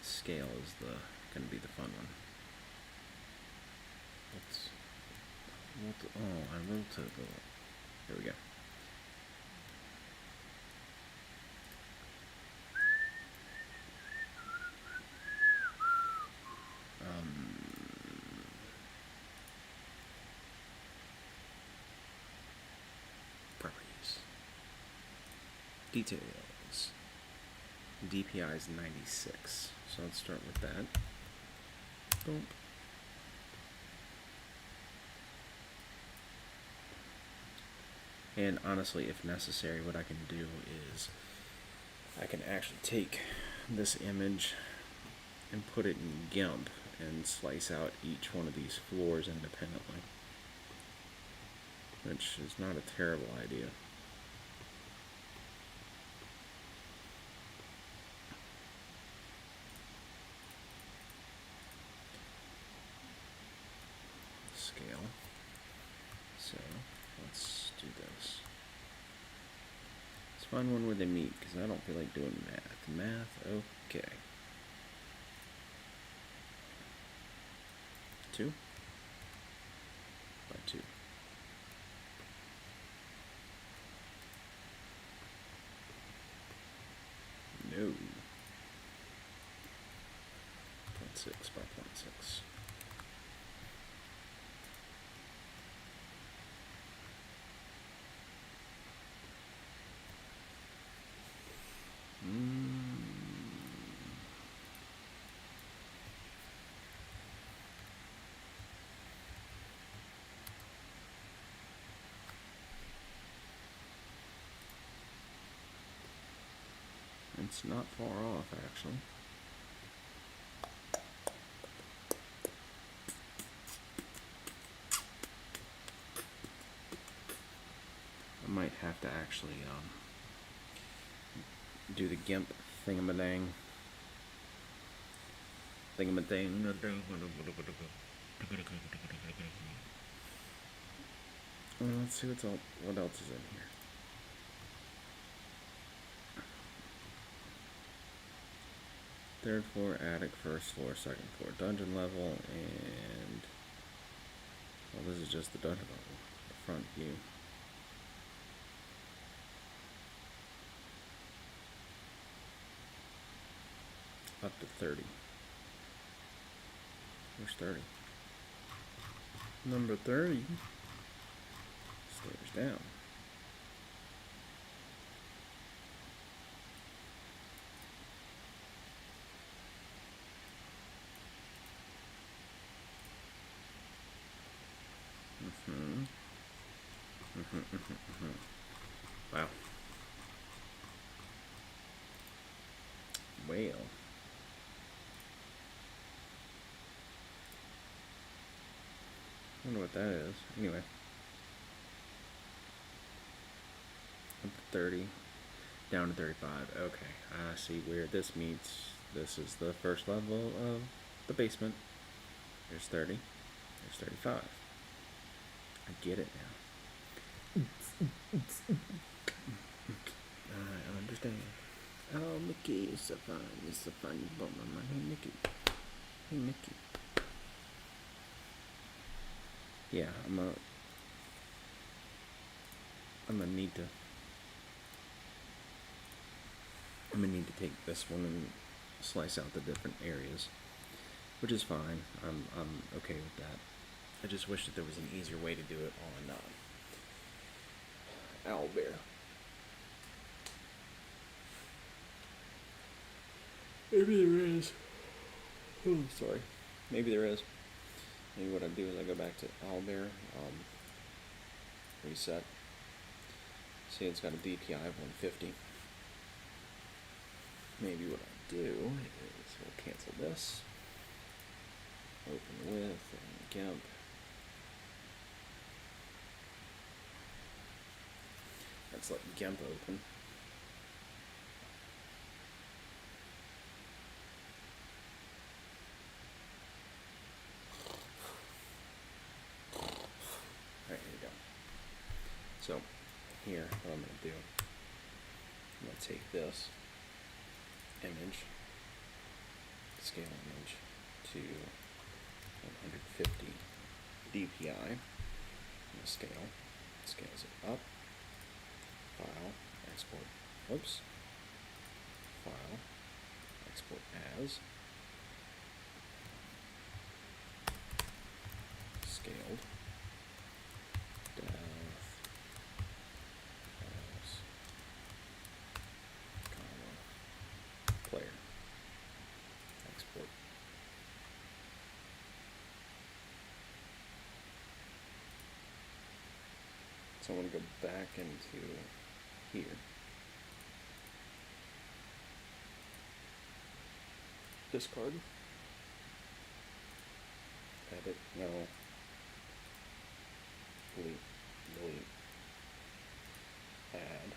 scale is gonna be the fun one. I rotate the. There we go. Properties. Details. DPI is 96. So let's start with that. Boom. And honestly, if necessary, what I can do is I can actually take this image and put it in Gimp and slice out each one of these floors independently, which is not a terrible idea. Scale. So let's do this. Let's find one where they meet, because I don't feel like doing math. Okay. 2 by 2. No. 0.6 by 0.6. It's not far off, actually. I might have to actually do the Gimp thingamadang. Let's see what else is in here. Third floor, attic, first floor, second floor, dungeon level, and well, this is just the dungeon level, the front view. Up to 30. Where's 30? Number 30. Stairs down. Wow. Whale. I wonder what that is. Anyway. Up to 30. Down to 35. Okay. I see where this meets. This is the first level of the basement. There's 30. There's 35. I get it now. I understand. Oh, Mickey, it's so fun. It's so fun. You bought my money. Hey, Mickey. Hey, Mickey. Yeah, I'm gonna need to take this one and slice out the different areas, which is fine. I'm okay with that. I just wish that there was an easier way to do it on Owlbear. Maybe there is. Oh, sorry. Maybe there is. Maybe what I do is I go back to Owlbear, reset. See, it's got a DPI of 150. Maybe what I do is we'll cancel this. Open with and Gimp. Let's let Gimp open. Alright, here we go. So, here, what I'm going to do, I'm going to take this image, scale image, to 150 DPI. I'm going to scales it up, file, export, oops, file, export as, scaled, depth, as, comma, player, export. So I'm going to go back into here. Discard. Edit. No. Delete. Delete. Add.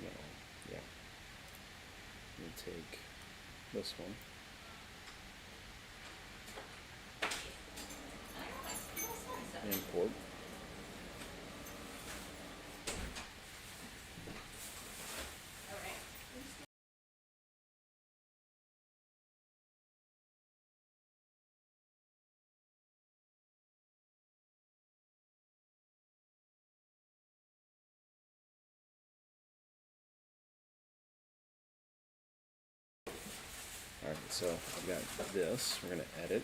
No. Yeah. I'm going to take this one. Import. Alright, so I've got this. We're going to edit.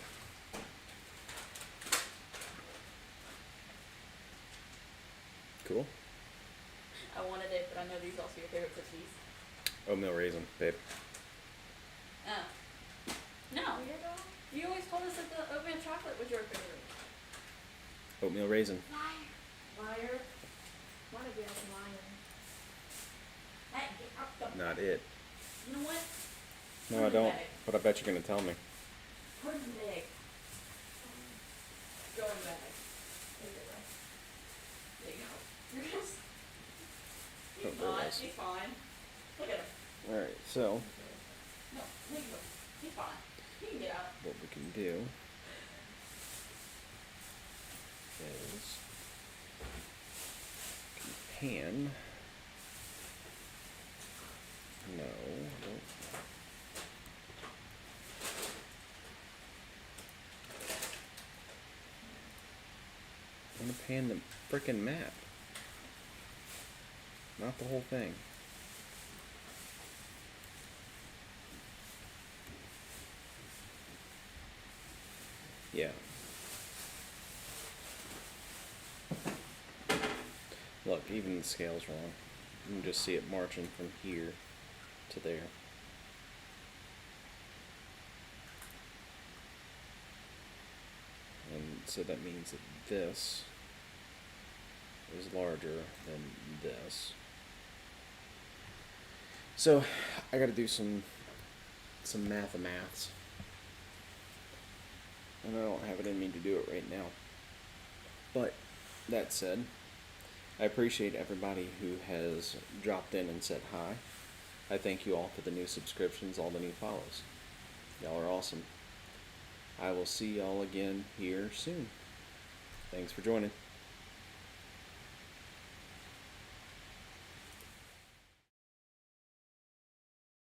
Cool. I wanted it, but I know these are also your favorite cookies. Oatmeal raisin, babe. Oh. No. You always told us that the oatmeal chocolate was your favorite. Oatmeal raisin. Liar. Why did we have a liar? Hey, get up the... Not it. You know what? No, I don't. But I bet you're going to tell me. Put it in the bag. Go in the bag. There you go. There you go. He's Don't fine. realize. He's fine. Look at him. Alright, so No, leave him. He's fine. He can get out. what we can do is pan. No, I don't. I want to pan the frickin' map, not the whole thing. Yeah. Look, even the scale's wrong. You can just see it marching from here to there. And so that means that this is larger than this. So I gotta do some maths. And I don't have it in me to do it right now. But that said, I appreciate everybody who has dropped in and said hi. I thank you all for the new subscriptions, all the new follows. Y'all are awesome. I will see y'all again here soon. Thanks for joining.